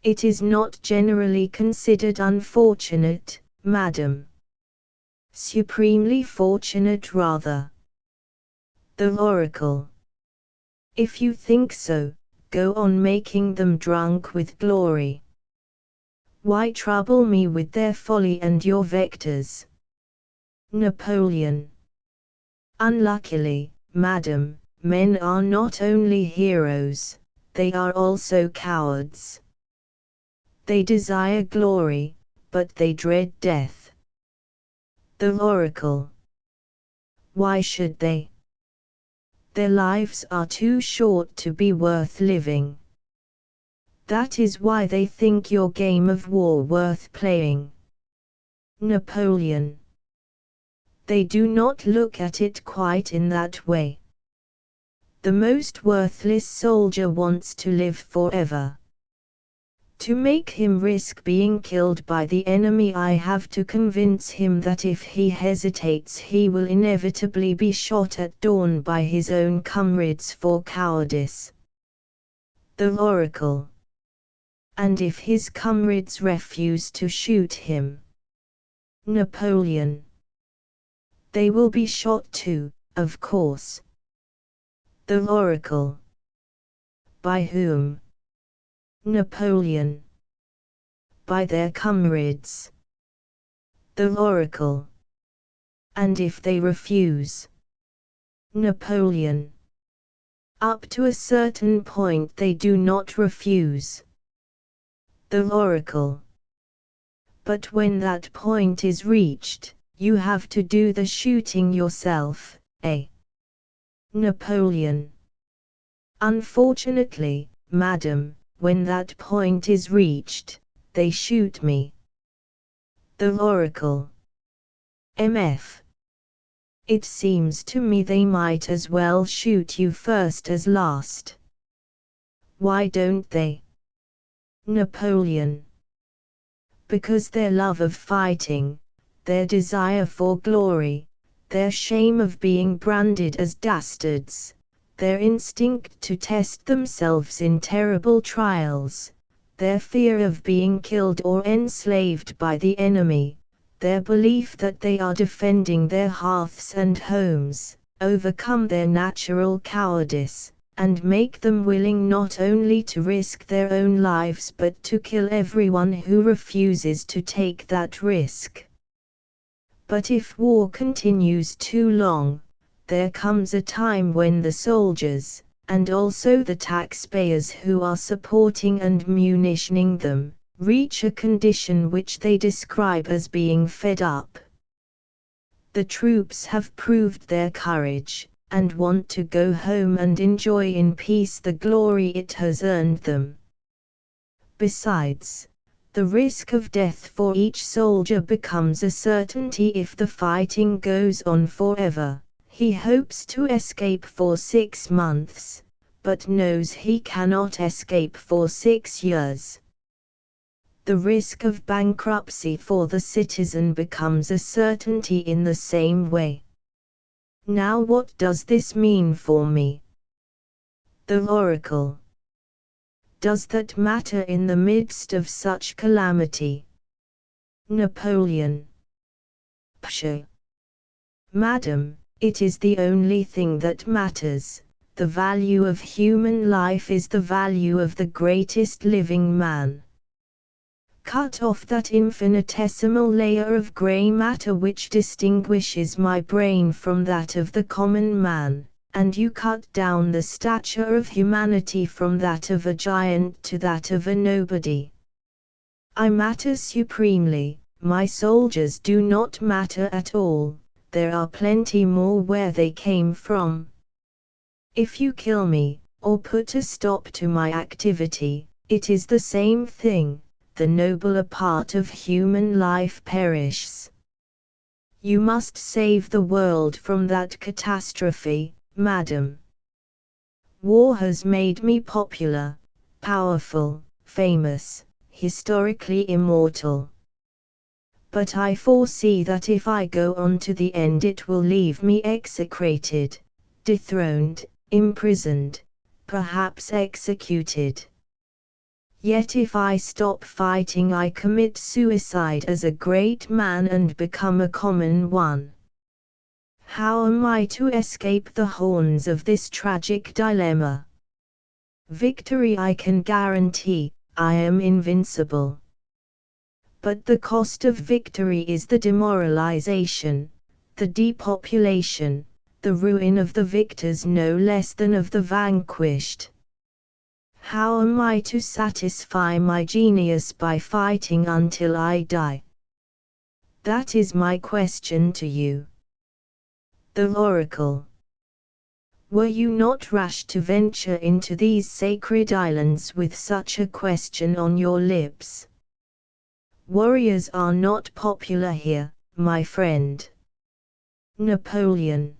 It is not generally considered unfortunate, madam. Supremely fortunate rather. The Oracle. If you think so, go on making them drunk with glory. Why trouble me with their folly and your vectors? Napoleon. Unluckily, madam, men are not only heroes, they are also cowards. They desire glory, but they dread death. The Oracle. Why should they? Their lives are too short to be worth living. That is why they think your game of war worth playing. Napoleon. They do not look at it quite in that way. The most worthless soldier wants to live forever. To make him risk being killed by the enemy, I have to convince him that if he hesitates he will inevitably be shot at dawn by his own comrades for cowardice. The Oracle. And if his comrades refuse to shoot him? Napoleon. They will be shot too, of course. The Oracle. By whom? Napoleon. By their comrades. The Oracle. And if they refuse? Napoleon. Up to a certain point they do not refuse. The Oracle. But when that point is reached, you have to do the shooting yourself, eh? Napoleon. Unfortunately, madam, when that point is reached, they shoot me. The Oracle. MF. It seems to me they might as well shoot you first as last. Why don't they? Napoleon. Because their love of fighting, their desire for glory, their shame of being branded as dastards, their instinct to test themselves in terrible trials, their fear of being killed or enslaved by the enemy, their belief that they are defending their hearths and homes, overcome their natural cowardice, and make them willing not only to risk their own lives but to kill everyone who refuses to take that risk. But if war continues too long, there comes a time when the soldiers, and also the taxpayers who are supporting and munitioning them, reach a condition which they describe as being fed up. The troops have proved their courage, and want to go home and enjoy in peace the glory it has earned them. Besides, the risk of death for each soldier becomes a certainty if the fighting goes on forever. He hopes to escape for 6 months, but knows he cannot escape for 6 years. The risk of bankruptcy for the citizen becomes a certainty in the same way. Now what does this mean for me? The oracle. Does that matter in the midst of such calamity? Napoleon. Pshaw. Madam, it is the only thing that matters. The value of human life is the value of the greatest living man. Cut off that infinitesimal layer of grey matter which distinguishes my brain from that of the common man, and you cut down the stature of humanity from that of a giant to that of a nobody. I matter supremely, my soldiers do not matter at all, there are plenty more where they came from. If you kill me, or put a stop to my activity, it is the same thing, the nobler part of human life perishes. You must save the world from that catastrophe, madam. War has made me popular, powerful, famous, historically immortal. But I foresee that if I go on to the end it will leave me execrated, dethroned, imprisoned, perhaps executed. Yet if I stop fighting I commit suicide as a great man and become a common one. How am I to escape the horns of this tragic dilemma? Victory I can guarantee, I am invincible. But the cost of victory is the demoralization, the depopulation, the ruin of the victors no less than of the vanquished. How am I to satisfy my genius by fighting until I die? That is my question to you. The oracle. Were you not rash to venture into these sacred islands with such a question on your lips? Warriors are not popular here, my friend. Napoleon.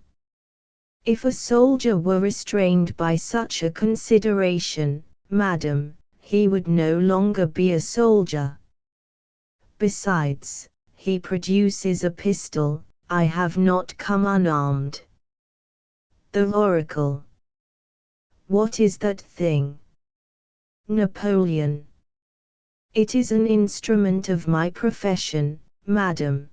If a soldier were restrained by such a consideration, madam, he would no longer be a soldier. Besides, he produces a pistol, I have not come unarmed. The oracle. What is that thing? Napoleon. It is an instrument of my profession, madam.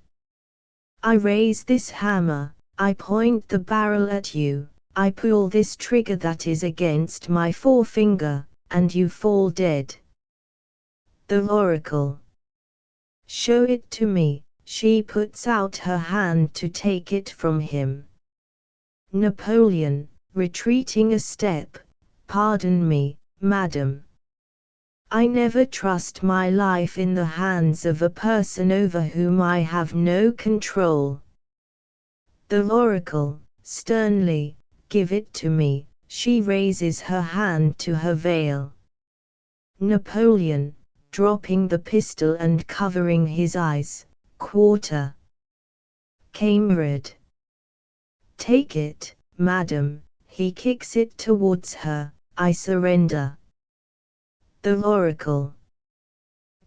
I raise this hammer, I point the barrel at you, I pull this trigger that is against my forefinger, and you fall dead. The oracle. Show it to me. She puts out her hand to take it from him. Napoleon, retreating a step. Pardon me, madam. I never trust my life in the hands of a person over whom I have no control. The oracle, sternly, give it to me. She raises her hand to her veil. Napoleon, dropping the pistol and covering his eyes, quarter. Kamerad. Take it, madam, he kicks it towards her, I surrender. The oracle.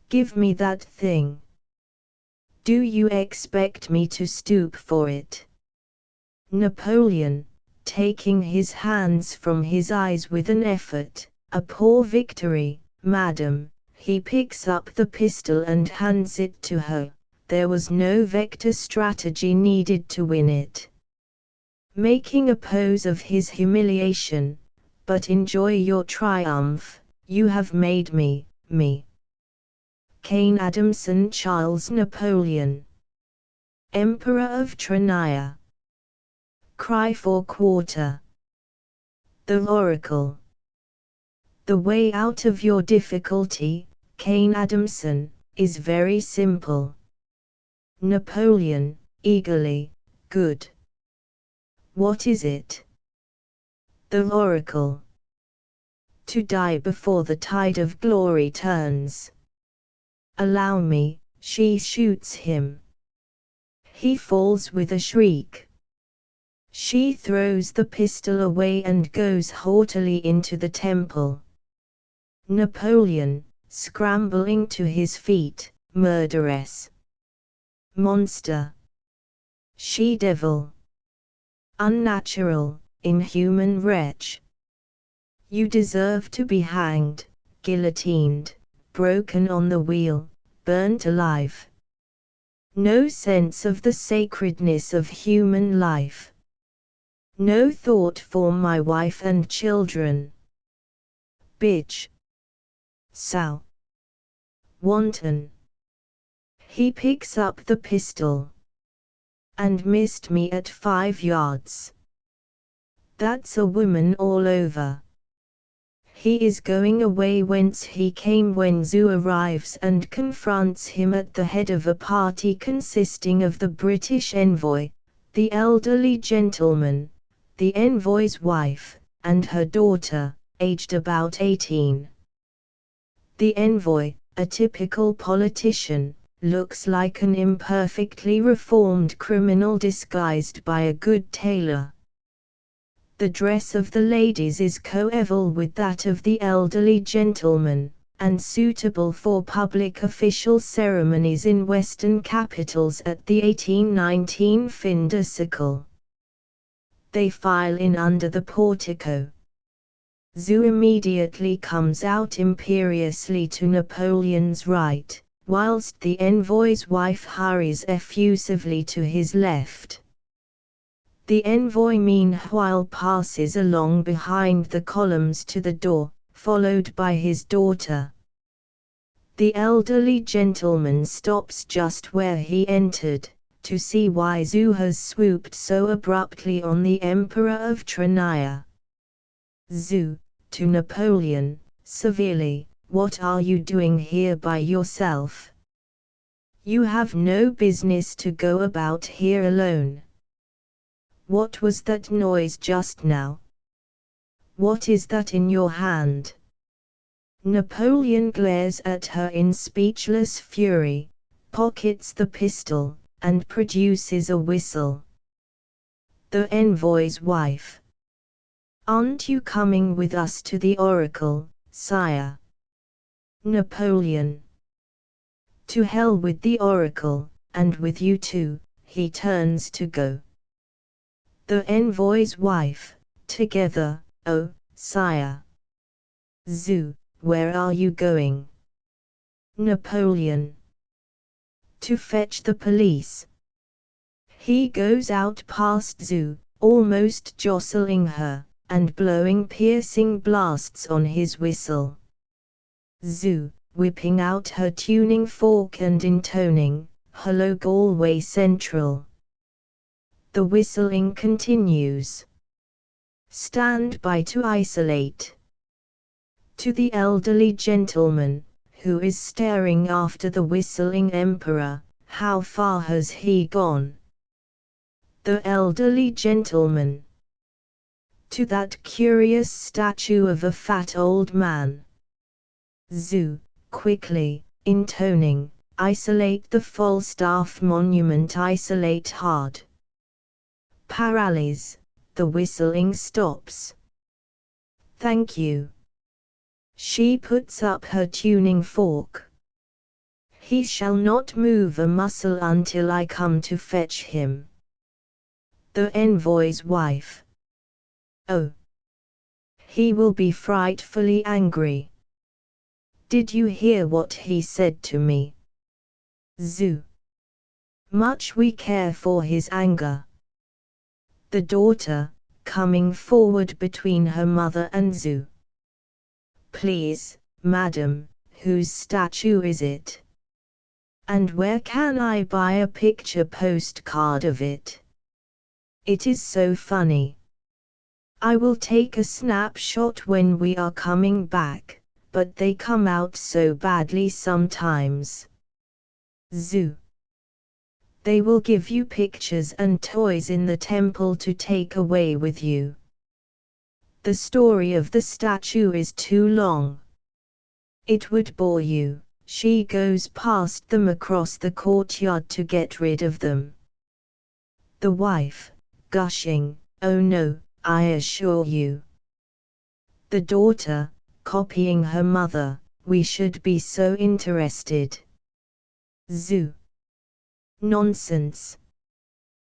Give me that thing. Do you expect me to stoop for it? Napoleon, taking his hands from his eyes with an effort, a poor victory, madam, he picks up the pistol and hands it to her. There was no vector strategy needed to win it. Making a pose of his humiliation, but enjoy your triumph, you have made me. Kane Adamson Charles Napoleon, Emperor of Tranaya. Cry for quarter. The Oracle. The way out of your difficulty, Kane Adamson, is very simple. Napoleon, eagerly, good. What is it? The Oracle. To die before the tide of glory turns. Allow me, she shoots him. He falls with a shriek. She throws the pistol away and goes haughtily into the temple. Napoleon, scrambling to his feet, murderess. Monster. She-devil. Unnatural, inhuman wretch. You deserve to be hanged, guillotined, broken on the wheel, burnt alive. No sense of the sacredness of human life. No thought for my wife and children. Bitch. Sow. Wanton. He picks up the pistol. And missed me at 5 yards. That's a woman all over. He is going away whence he came when Zoo arrives and confronts him at the head of a party consisting of the British envoy, the elderly gentleman, the envoy's wife, and her daughter, aged about 18. The envoy, a typical politician, looks like an imperfectly reformed criminal disguised by a good tailor. The dress of the ladies is coeval with that of the elderly gentleman, and suitable for public official ceremonies in Western capitals at the 1819 fin de siècle. They file in under the portico. Zoo immediately comes out imperiously to Napoleon's right, whilst the envoy's wife hurries effusively to his left. The envoy meanwhile passes along behind the columns to the door, followed by his daughter. The elderly gentleman stops just where he entered, to see why Zoo has swooped so abruptly on the Emperor of Tranaya. Zoo, to Napoleon, severely, what are you doing here by yourself? You have no business to go about here alone. What was that noise just now? What is that in your hand? Napoleon glares at her in speechless fury, pockets the pistol, and produces a whistle. The envoy's wife. Aren't you coming with us to the Oracle, sire? Napoleon. To hell with the Oracle, and with you too, he turns to go. The envoy's wife, together, oh, sire. Zoo, where are you going? Napoleon. To fetch the police. He goes out past Zoo, almost jostling her, and blowing piercing blasts on his whistle. Zoo, whipping out her tuning fork and intoning, "Hello Galway Central." The whistling continues. Stand by to isolate. To the elderly gentleman, who is staring after the whistling emperor, how far has he gone? The elderly gentleman. To that curious statue of a fat old man. Zoo, quickly, intoning, isolate the Falstaff monument, isolate hard. Paralyze, the whistling stops. Thank you. She puts up her tuning fork. He shall not move a muscle until I come to fetch him. The envoy's wife. Oh. He will be frightfully angry. Did you hear what he said to me? Zoo. Much we care for his anger. The daughter, coming forward between her mother and Zhu. "Please, madam, whose statue is it? And where can I buy a picture postcard of it? It is so funny. I will take a snapshot when we are coming back, but they come out so badly sometimes." Zhu: "They will give you pictures and toys in the temple to take away with you. The story of the statue is too long. It would bore you." She goes past them across the courtyard to get rid of them. The wife, gushing, "Oh no, I assure you." The daughter, copying her mother, "We should be so interested." Zhu: "Nonsense.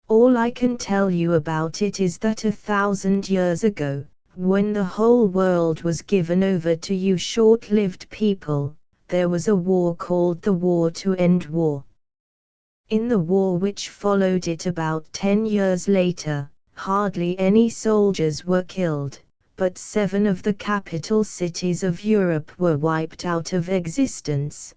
All I can tell you about it is that 1,000 years ago, when the whole world was given over to you short-lived people, there was a war called the War to End War. In the war which followed it about 10 years later, hardly any soldiers were killed, but 7 of the capital cities of Europe were wiped out of existence.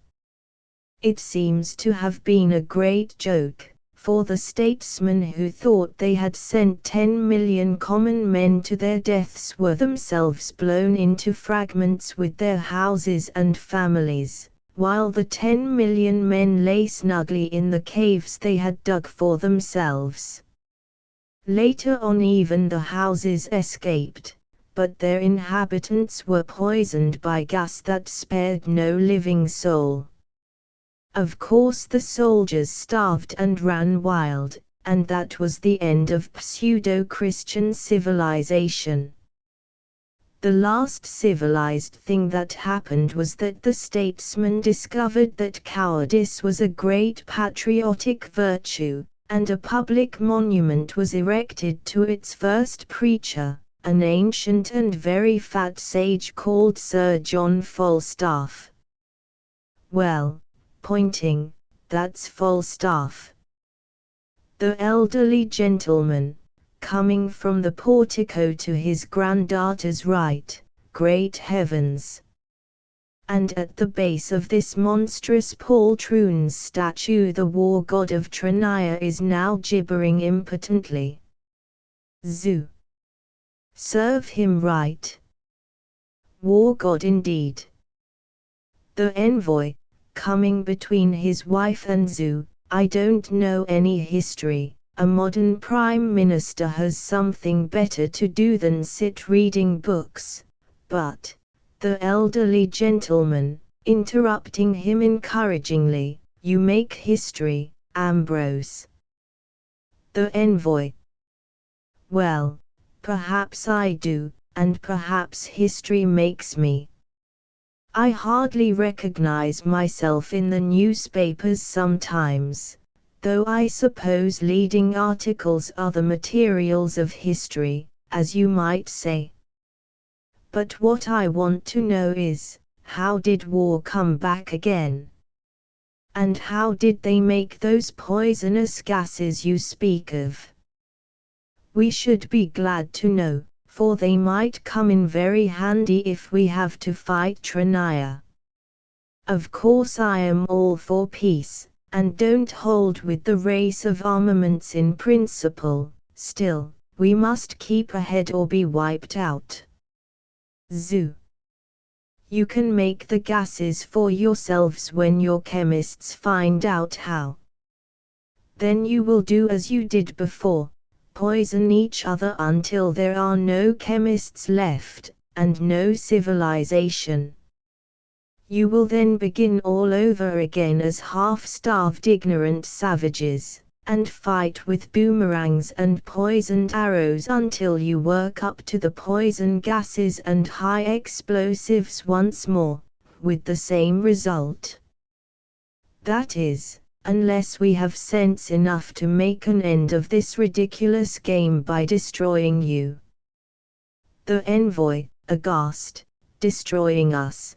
It seems to have been a great joke, for the statesmen who thought they had sent 10 million common men to their deaths were themselves blown into fragments with their houses and families, while the 10 million men lay snugly in the caves they had dug for themselves. Later on even the houses escaped, but their inhabitants were poisoned by gas that spared no living soul. Of course the soldiers starved and ran wild, and that was the end of pseudo-Christian civilization. The last civilized thing that happened was that the statesmen discovered that cowardice was a great patriotic virtue, and a public monument was erected to its first preacher, an ancient and very fat sage called Sir John Falstaff. Well, pointing, that's Falstaff. The elderly gentleman, coming from the portico to his granddaughter's right, great heavens! And at the base of this monstrous poltroon's statue the war god of Tranaya is now gibbering impotently. Zhu: "Serve him right. War god indeed." The envoy, coming between his wife and Zhu: "I don't know any history. A modern prime minister has something better to do than sit reading books." But the elderly gentleman, interrupting him encouragingly: "You make history, Ambrose." The envoy: "Well, perhaps I do, and perhaps history makes me. I hardly recognize myself in the newspapers sometimes, though I suppose leading articles are the materials of history, as you might say. But what I want to know is, how did war come back again? And how did they make those poisonous gases you speak of? We should be glad to know, for they might come in very handy if we have to fight Tranaya. Of course I am all for peace, and don't hold with the race of armaments in principle, still, we must keep ahead or be wiped out." Zhu: "You can make the gases for yourselves when your chemists find out how. Then you will do as you did before, poison each other until there are no chemists left, and no civilization. You will then begin all over again as half-starved ignorant savages, and fight with boomerangs and poisoned arrows until you work up to the poison gases and high explosives once more, with the same result. That is, unless we have sense enough to make an end of this ridiculous game by destroying you." The envoy, aghast: "Destroying us?"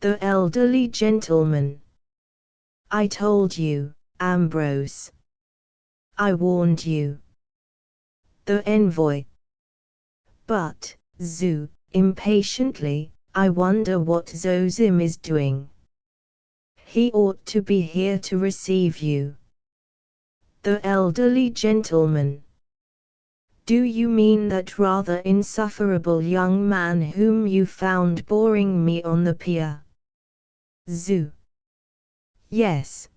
The elderly gentleman: "I told you, Ambrose. I warned you." The envoy: But, Zoo, impatiently, I wonder what Zozim is doing. He ought to be here to receive you. The elderly gentleman. Do you mean that rather insufferable young man whom you found boring me on the pier? Zoo. Yes.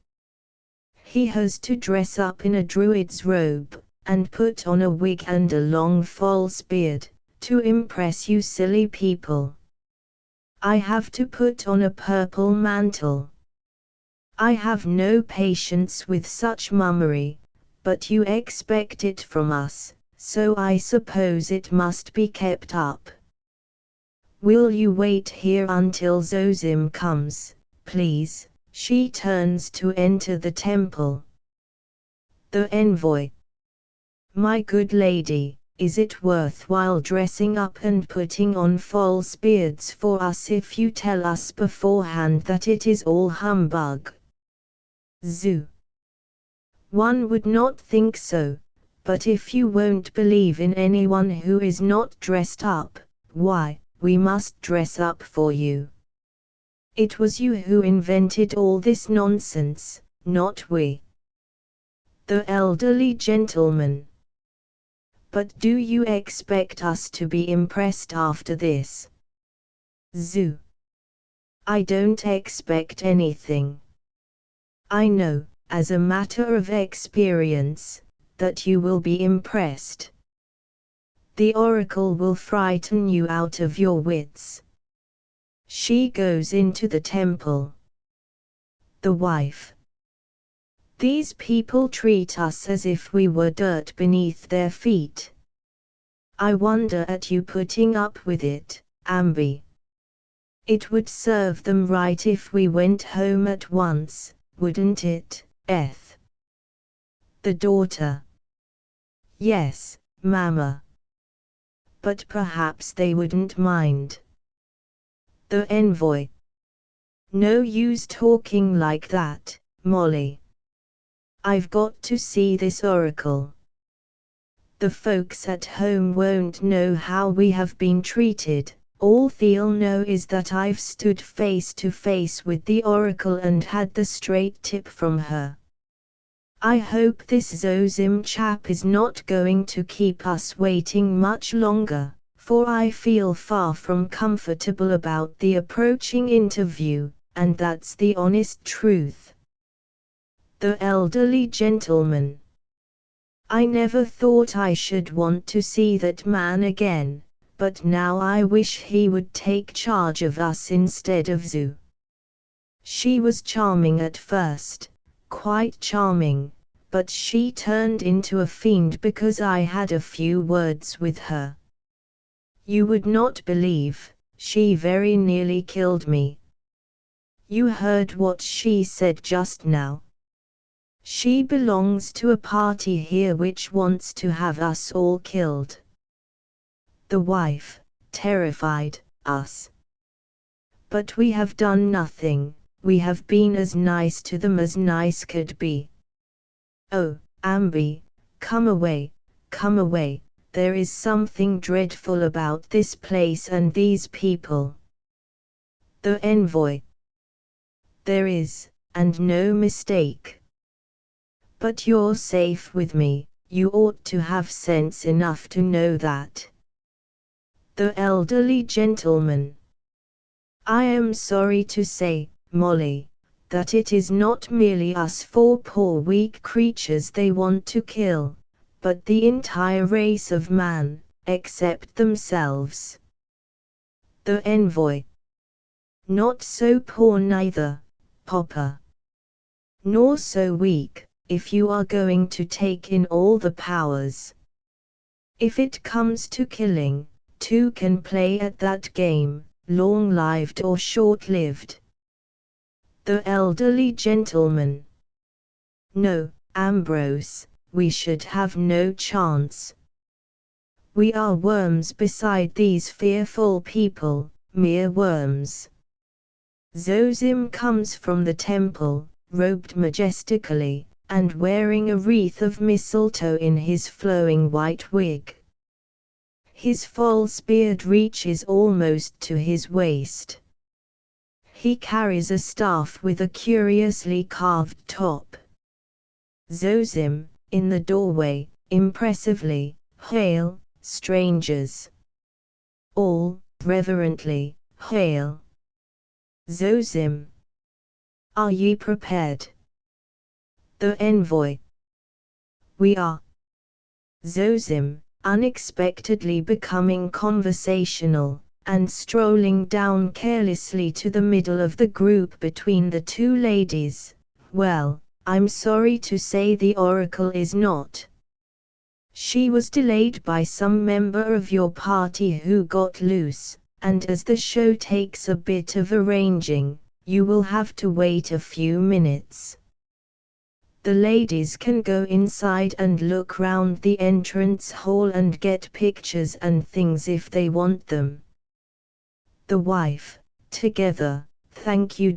He has to dress up in a druid's robe, and put on a wig and a long false beard, to impress you silly people. I have to put on a purple mantle. I have no patience with such mummery, but you expect it from us, so I suppose it must be kept up. Will you wait here until Zozim comes, please? She turns to enter the temple. The envoy. My good lady, is it worthwhile dressing up and putting on false beards for us if you tell us beforehand that it is all humbug? Zoo. One would not think so, but if you won't believe in anyone who is not dressed up, why, we must dress up for you. It was you who invented all this nonsense, not we. The elderly gentleman. But do you expect us to be impressed after this? Zoo. I don't expect anything. I know, as a matter of experience, that you will be impressed. The oracle will frighten you out of your wits. She goes into the temple. The wife. These people treat us as if we were dirt beneath their feet. I wonder at you putting up with it, Ambi. It would serve them right if we went home at once, wouldn't it, Eth? The daughter. Yes, Mama. But perhaps they wouldn't mind. The envoy. No use talking like that, Molly. I've got to see this oracle. The folks at home won't know how we have been treated. All they'll know is that I've stood face to face with the oracle and had the straight tip from her. I hope this Zozim chap is not going to keep us waiting much longer, for I feel far from comfortable about the approaching interview, and that's the honest truth. The elderly gentleman. I never thought I should want to see that man again, but now I wish he would take charge of us instead of Zoo. She was charming at first, quite charming, but she turned into a fiend because I had a few words with her. You would not believe, she very nearly killed me. You heard what she said just now. She belongs to a party here which wants to have us all killed. The wife, terrified, us. But we have done nothing, we have been as nice to them as nice could be. Oh, Ambi, come away, there is something dreadful about this place and these people. The envoy. There is, and no mistake. But you're safe with me, you ought to have sense enough to know that. The elderly gentleman. I am sorry to say, Molly, that it is not merely us four poor weak creatures they want to kill, but the entire race of man, except themselves. The envoy. Not so poor neither, Papa. Nor so weak, if you are going to take in all the powers. If it comes to killing, two can play at that game, long-lived or short-lived. The elderly gentleman. No, Ambrose, we should have no chance. We are worms beside these fearful people, mere worms. Zozim comes from the temple, robed majestically, and wearing a wreath of mistletoe in his flowing white wig. His false beard reaches almost to his waist. He carries a staff with a curiously carved top. Zozim, in the doorway, impressively, "Hail, strangers! All, reverently, hail! Zozim! Are ye prepared?" The envoy. "We are." Zozim, unexpectedly becoming conversational, and strolling down carelessly to the middle of the group between the two ladies. "Well, I'm sorry to say the oracle is not. She was delayed by some member of your party who got loose, and as the show takes a bit of arranging, you will have to wait a few minutes. The ladies can go inside and look round the entrance hall and get pictures and things if they want them. The wife, together, thank you.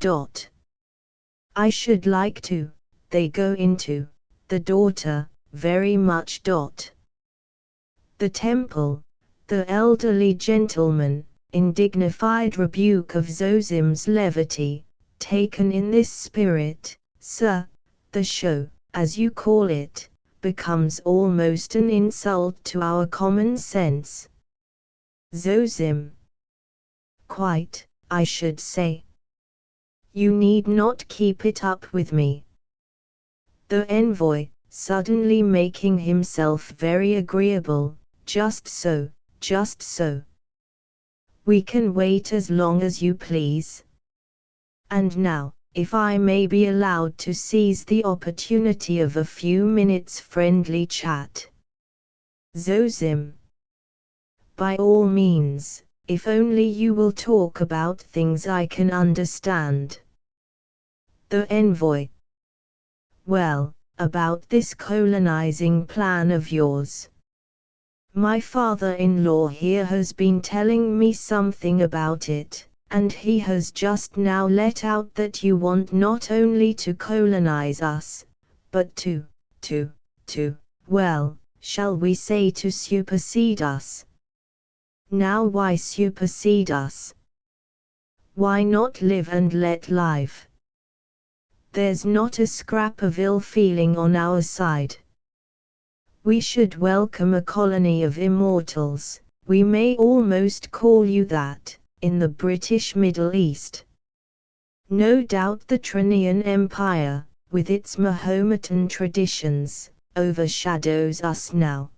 I should like to, they go into, the daughter, very much. The temple, the elderly gentleman, in dignified rebuke of Zozim's levity, taken in this spirit, sir, the show, as you call it, becomes almost an insult to our common sense. Zozim. Quite, I should say. You need not keep it up with me. The envoy, suddenly making himself very agreeable, just so, just so. We can wait as long as you please. And now, if I may be allowed to seize the opportunity of a few minutes' friendly chat. Zozim. By all means, if only you will talk about things I can understand. The envoy. Well, about this colonizing plan of yours. My father-in-law here has been telling me something about it, and he has just now let out that you want not only to colonize us, but well, shall we say to supersede us? Now why supersede us? Why not live and let live? There's not a scrap of ill feeling on our side. We should welcome a colony of immortals, we may almost call you that, in the British Middle East. No doubt the Trinian Empire, with its Mahometan traditions, overshadows us now.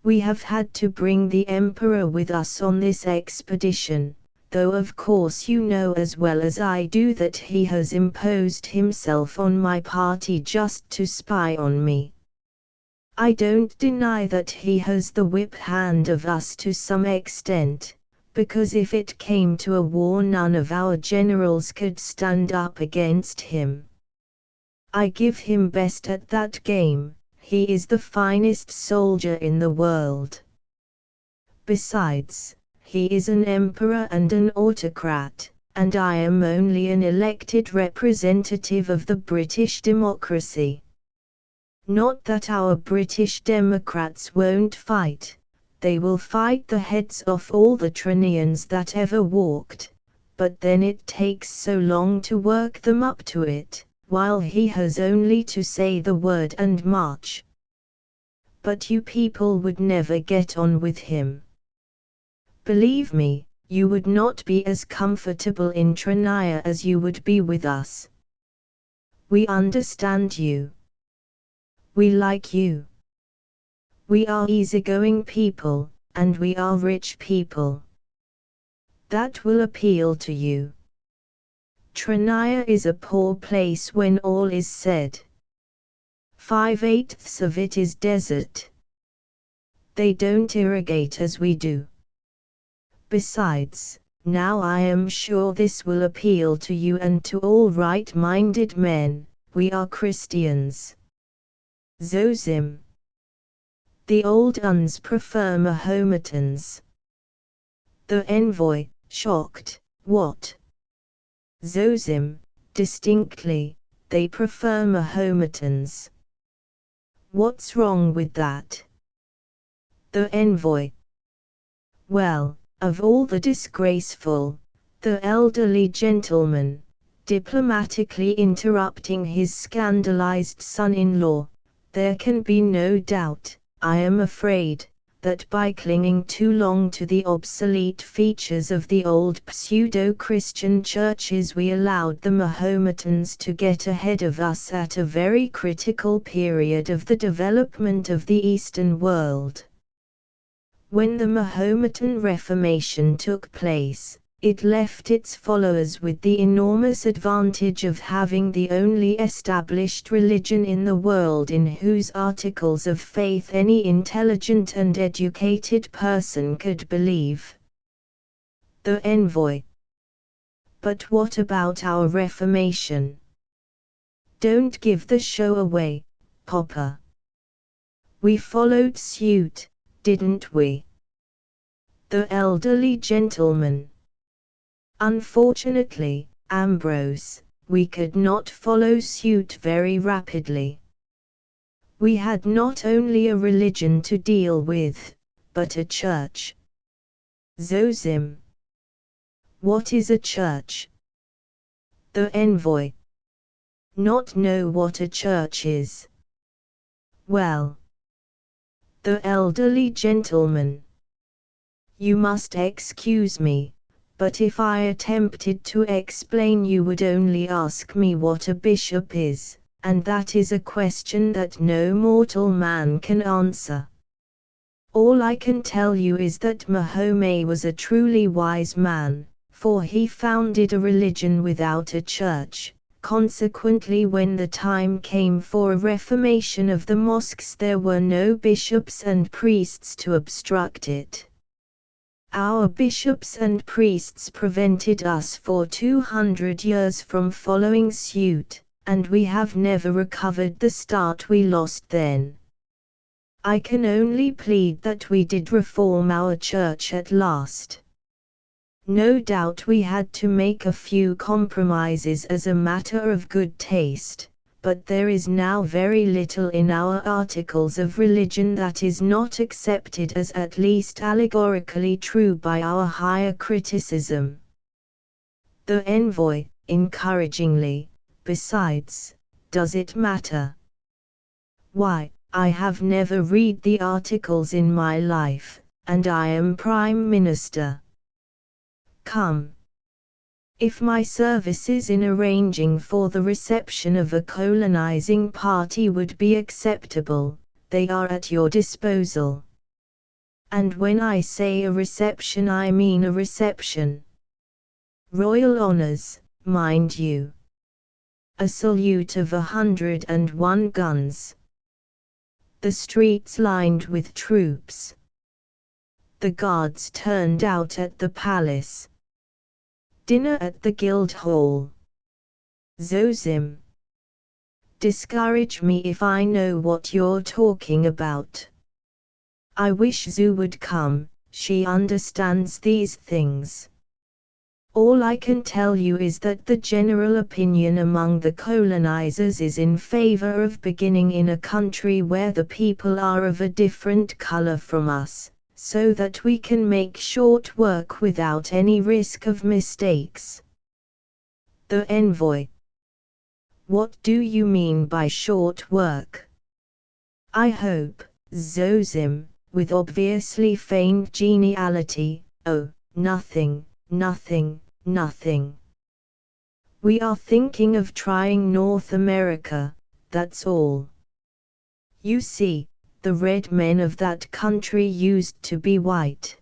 We have had to bring the Emperor with us on this expedition, though of course you know as well as I do that he has imposed himself on my party just to spy on me. I don't deny that he has the whip hand of us to some extent, because if it came to a war none of our generals could stand up against him. I give him best at that game, he is the finest soldier in the world. Besides, he is an emperor and an autocrat, and I am only an elected representative of the British democracy. Not that our British Democrats won't fight, they will fight the heads off all the Trinians that ever walked, but then it takes so long to work them up to it, while he has only to say the word and march. But you people would never get on with him. Believe me, you would not be as comfortable in Trinier as you would be with us. We understand you. We like you. We are easygoing people, and we are rich people. That will appeal to you. Trinier is a poor place when all is said. 5/8 of it is desert. They don't irrigate as we do. Besides, now I am sure this will appeal to you and to all right-minded men, we are Christians. Zozim. The old Uns prefer Mahometans. The envoy, shocked, what? Zozim, distinctly, they prefer Mahometans. What's wrong with that? The envoy. Well, of all the disgraceful, the elderly gentleman, diplomatically interrupting his scandalized son-in-law, there can be no doubt, I am afraid, that by clinging too long to the obsolete features of the old pseudo-Christian churches we allowed the Mahometans to get ahead of us at a very critical period of the development of the Eastern world. When the Mahometan Reformation took place, it left its followers with the enormous advantage of having the only established religion in the world in whose articles of faith any intelligent and educated person could believe. The Envoy. But what about our Reformation? Don't give the show away, Popper. We followed suit, didn't we? The elderly gentleman. Unfortunately, Ambrose, we could not follow suit very rapidly. We had not only a religion to deal with, but a church. Zosim. What is a church? The Envoy. Not know what a church is. Well. The elderly gentleman. You must excuse me, but if I attempted to explain you would only ask me what a bishop is, and that is a question that no mortal man can answer. All I can tell you is that Mahomet was a truly wise man, for he founded a religion without a church. Consequently, when the time came for a reformation of the mosques, there were no bishops and priests to obstruct it. Our bishops and priests prevented us for 200 years from following suit, and we have never recovered the start we lost then. I can only plead that we did reform our church at last. No doubt we had to make a few compromises as a matter of good taste, but there is now very little in our articles of religion that is not accepted as at least allegorically true by our higher criticism. The Envoy, encouragingly, besides, does it matter? Why, I have never read the articles in my life, and I am Prime Minister. Come. If my services in arranging for the reception of a colonizing party would be acceptable, they are at your disposal. And when I say a reception, I mean a reception. Royal honors, mind you. A salute of 101 guns. The streets lined with troops. The guards turned out at the palace. Dinner at the Guildhall. Zosim. Discourage me if I know what you're talking about. I wish Zoo would come, she understands these things. All I can tell you is that the general opinion among the colonizers is in favor of beginning in a country where the people are of a different color from us, so that we can make short work without any risk of mistakes. The Envoy. What do you mean by short work? I hope, Zosim, with obviously feigned geniality, oh, nothing, nothing, nothing. We are thinking of trying North America, that's all. You see, the red men of that country used to be white.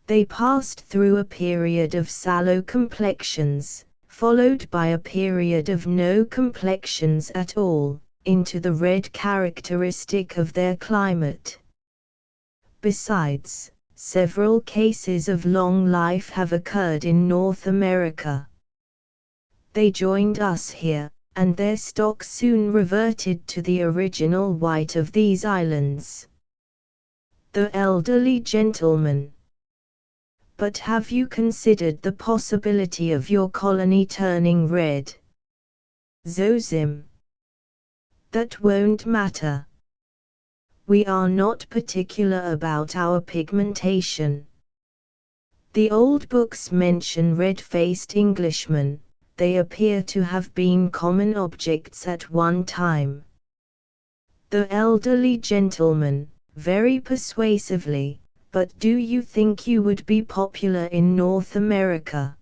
They passed through a period of sallow complexions, followed by a period of no complexions at all, into the red characteristic of their climate. Besides, several cases of long life have occurred in North America. They joined us here, and their stock soon reverted to the original white of these islands. The elderly gentleman. But have you considered the possibility of your colony turning red? Zosim. That won't matter. We are not particular about our pigmentation. The old books mention red-faced Englishmen. They appear to have been common objects at one time. The elderly gentleman, very persuasively, but do you think you would be popular in North America?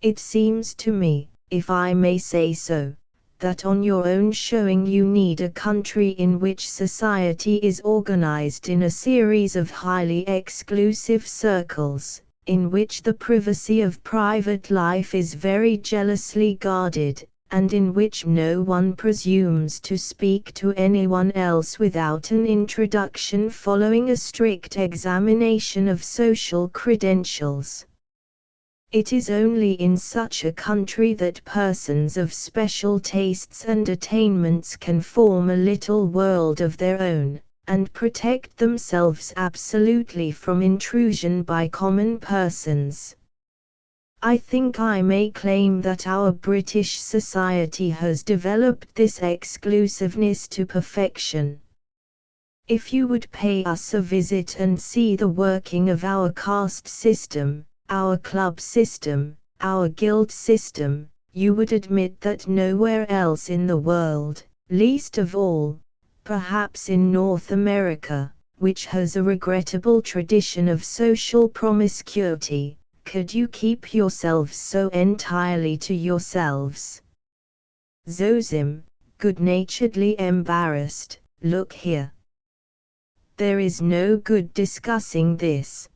It seems to me, if I may say so, that on your own showing you need a country in which society is organized in a series of highly exclusive circles, in which the privacy of private life is very jealously guarded, and in which no one presumes to speak to anyone else without an introduction following a strict examination of social credentials. It is only in such a country that persons of special tastes and attainments can form a little world of their own, and protect themselves absolutely from intrusion by common persons. I think I may claim that our British society has developed this exclusiveness to perfection. If you would pay us a visit and see the working of our caste system, our club system, our guild system, you would admit that nowhere else in the world, least of all, perhaps in North America, which has a regrettable tradition of social promiscuity, could you keep yourselves so entirely to yourselves. Zosim, good-naturedly embarrassed, look here. There is no good discussing this.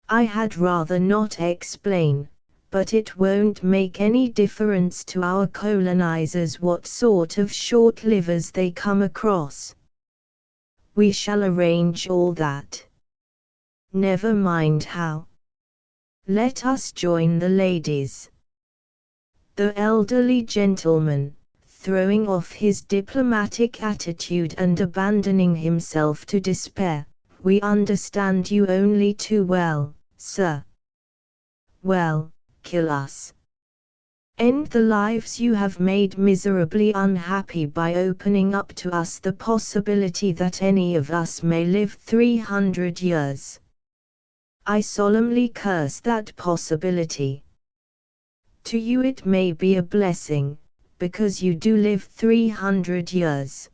I had rather not explain, but it won't make any difference to our colonizers what sort of short livers they come across. We shall arrange all that. Never mind how. Let us join the ladies. The elderly gentleman, throwing off his diplomatic attitude and abandoning himself to despair, we understand you only too well, sir. Well, kill us. End the lives you have made miserably unhappy by opening up to us the possibility that any of us may live 300 years. I solemnly curse that possibility. To you it may be a blessing, because you do live 300 years.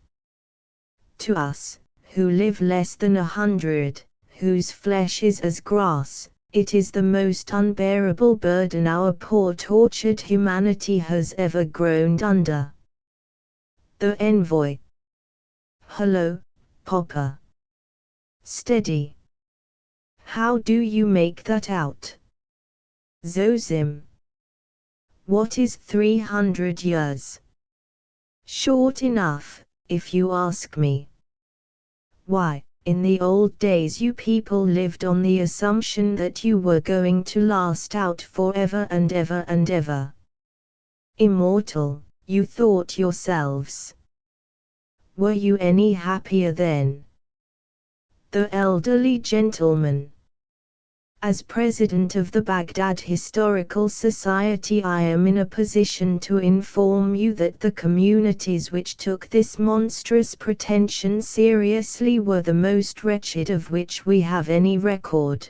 To us, who live less than 100, whose flesh is as grass, it is the most unbearable burden our poor tortured humanity has ever groaned under. The envoy. Hello, Popper. Steady. How do you make that out? Zosim. What is 300 years? Short enough, if you ask me. Why, in the old days you people lived on the assumption that you were going to last out forever and ever and ever. Immortal, you thought yourselves. Were you any happier then? The elderly gentleman. As president of the Baghdad Historical Society, I am in a position to inform you that the communities which took this monstrous pretension seriously were the most wretched of which we have any record.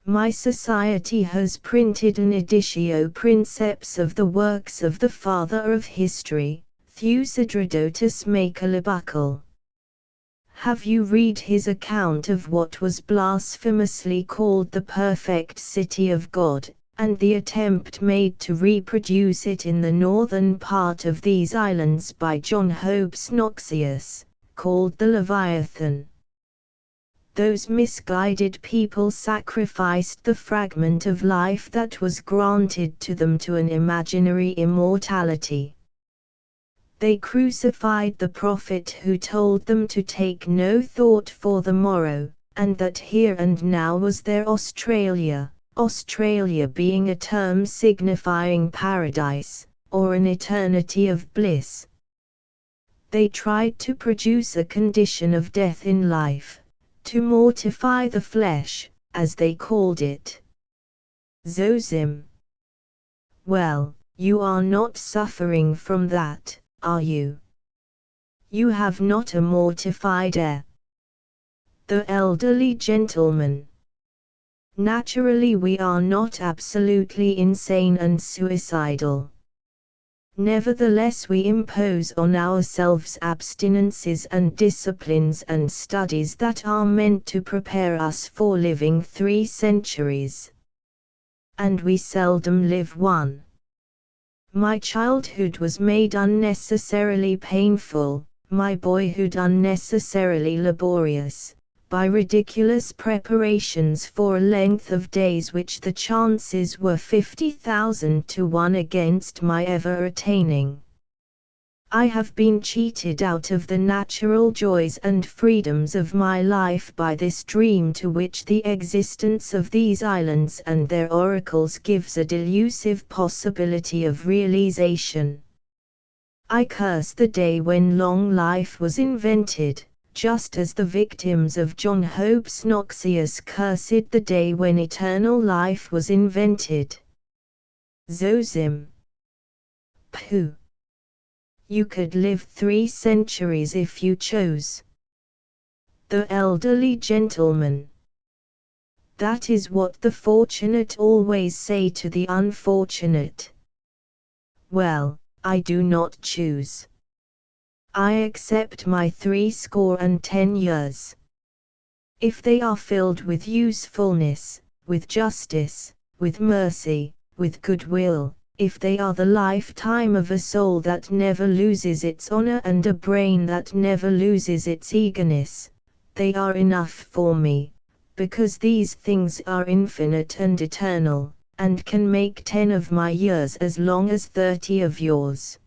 My society has printed an editio princeps of the works of the father of history, Thucydides Macaulay. Have you read his account of what was blasphemously called the perfect city of God, and the attempt made to reproduce it in the northern part of these islands by John Hobbes Knoxius, called the Leviathan? Those misguided people sacrificed the fragment of life that was granted to them to an imaginary immortality. They crucified the prophet who told them to take no thought for the morrow, and that here and now was their Australia, Australia being a term signifying paradise, or an eternity of bliss. They tried to produce a condition of death in life, to mortify the flesh, as they called it. Zosim. Well, you are not suffering from that, are you? You have not a mortified air. The elderly gentleman. Naturally we are not absolutely insane and suicidal. Nevertheless we impose on ourselves abstinences and disciplines and studies that are meant to prepare us for living 3 centuries. And we seldom live one. My childhood was made unnecessarily painful, my boyhood unnecessarily laborious, by ridiculous preparations for a length of days which the chances were 50,000 to 1 against my ever attaining. I have been cheated out of the natural joys and freedoms of my life by this dream to which the existence of these islands and their oracles gives a delusive possibility of realization. I curse the day when long life was invented, just as the victims of John Hope's Noxious cursed the day when eternal life was invented. Zosim. Pooh! You could live 3 centuries if you chose. The elderly gentleman. That is what the fortunate always say to the unfortunate. Well, I do not choose. I accept my 70 years. If they are filled with usefulness, with justice, with mercy, with goodwill, if they are the lifetime of a soul that never loses its honor and a brain that never loses its eagerness, they are enough for me, because these things are infinite and eternal, and can make 10 of my years as long as 30 of yours.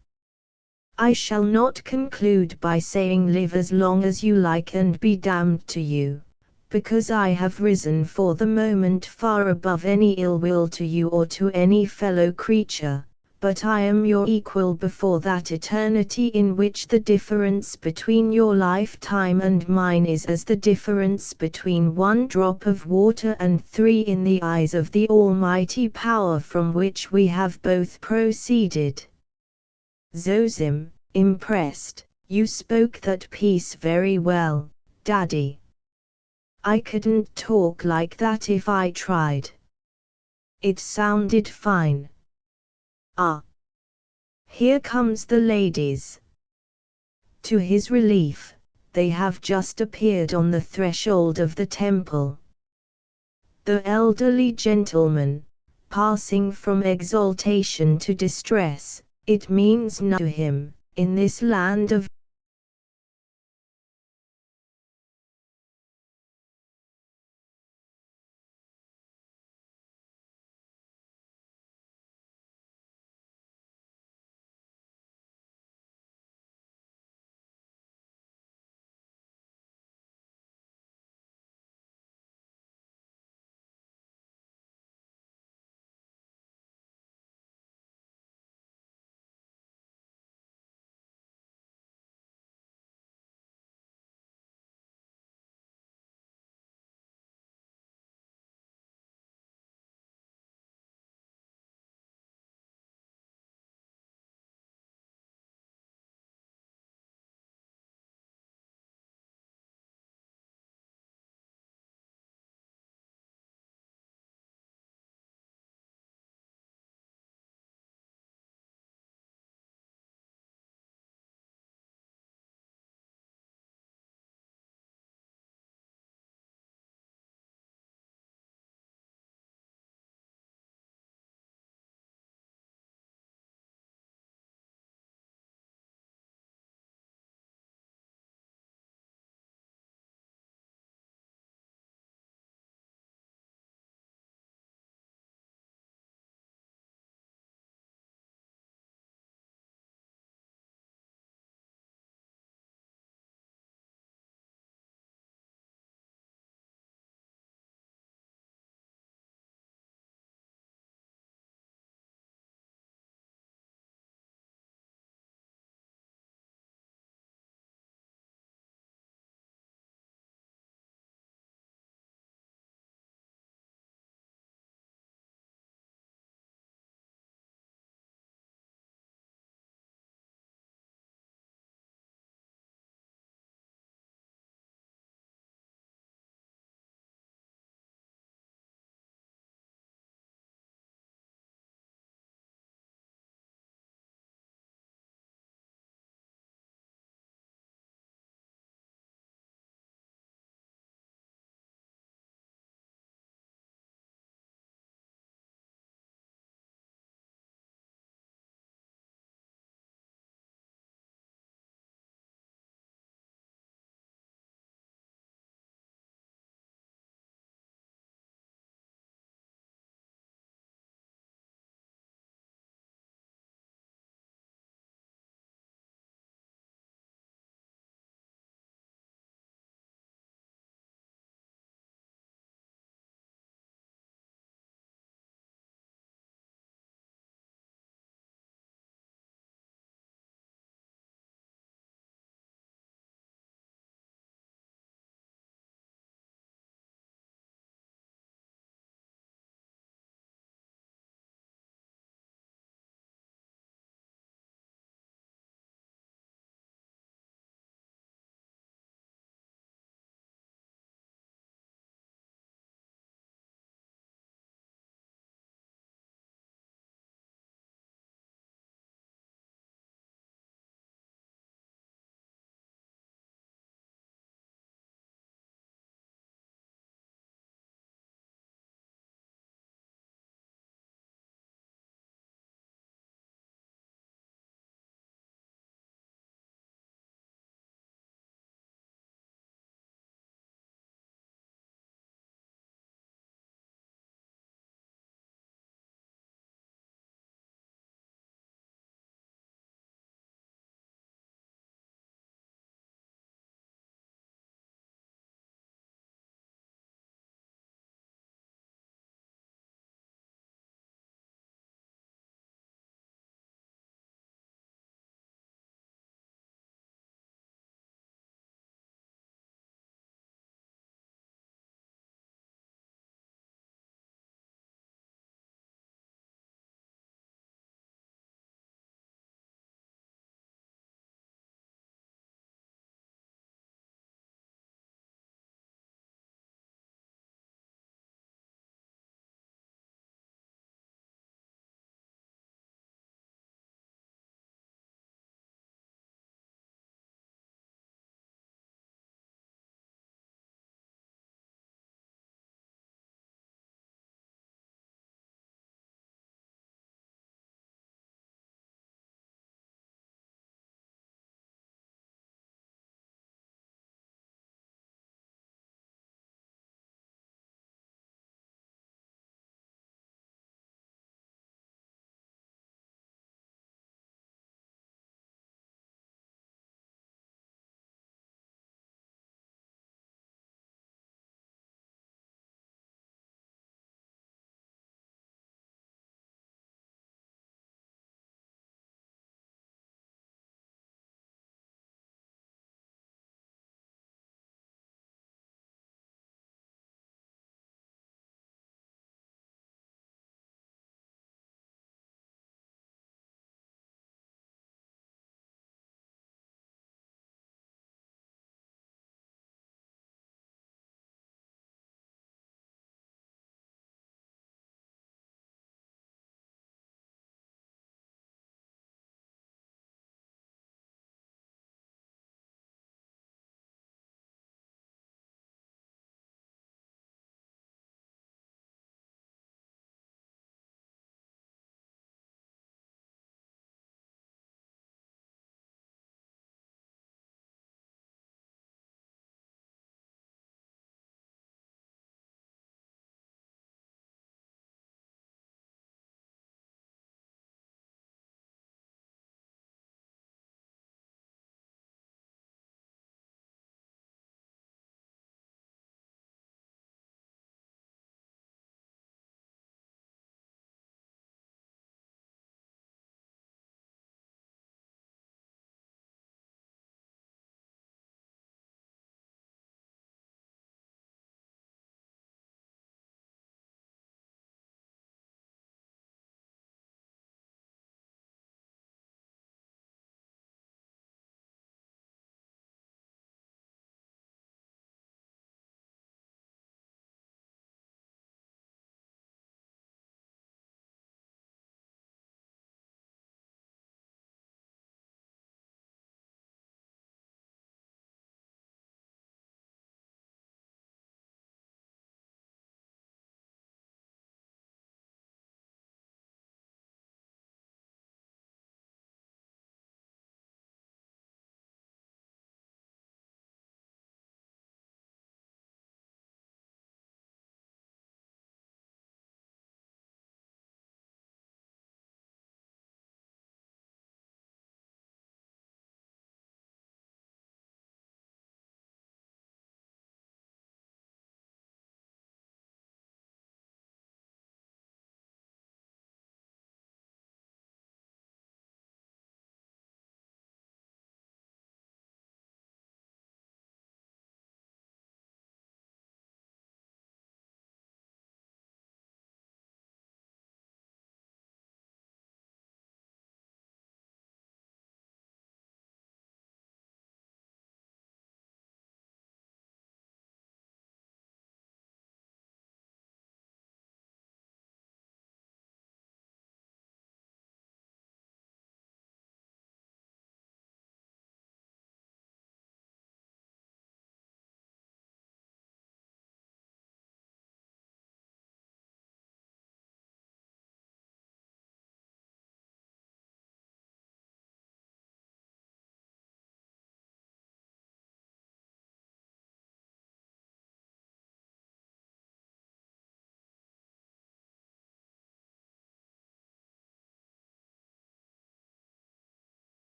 I shall not conclude by saying live as long as you like and be damned to you, because I have risen for the moment far above any ill will to you or to any fellow creature, but I am your equal before that eternity in which the difference between your lifetime and mine is as the difference between 1 drop of water and 3 in the eyes of the almighty power from which we have both proceeded. Zosim, impressed, you spoke that piece very well, Daddy. I couldn't talk like that if I tried. It sounded fine. Ah! Here comes the ladies. To his relief, they have just appeared on the threshold of the temple. The elderly gentleman, passing from exaltation to distress, it means nothing to him, in this land of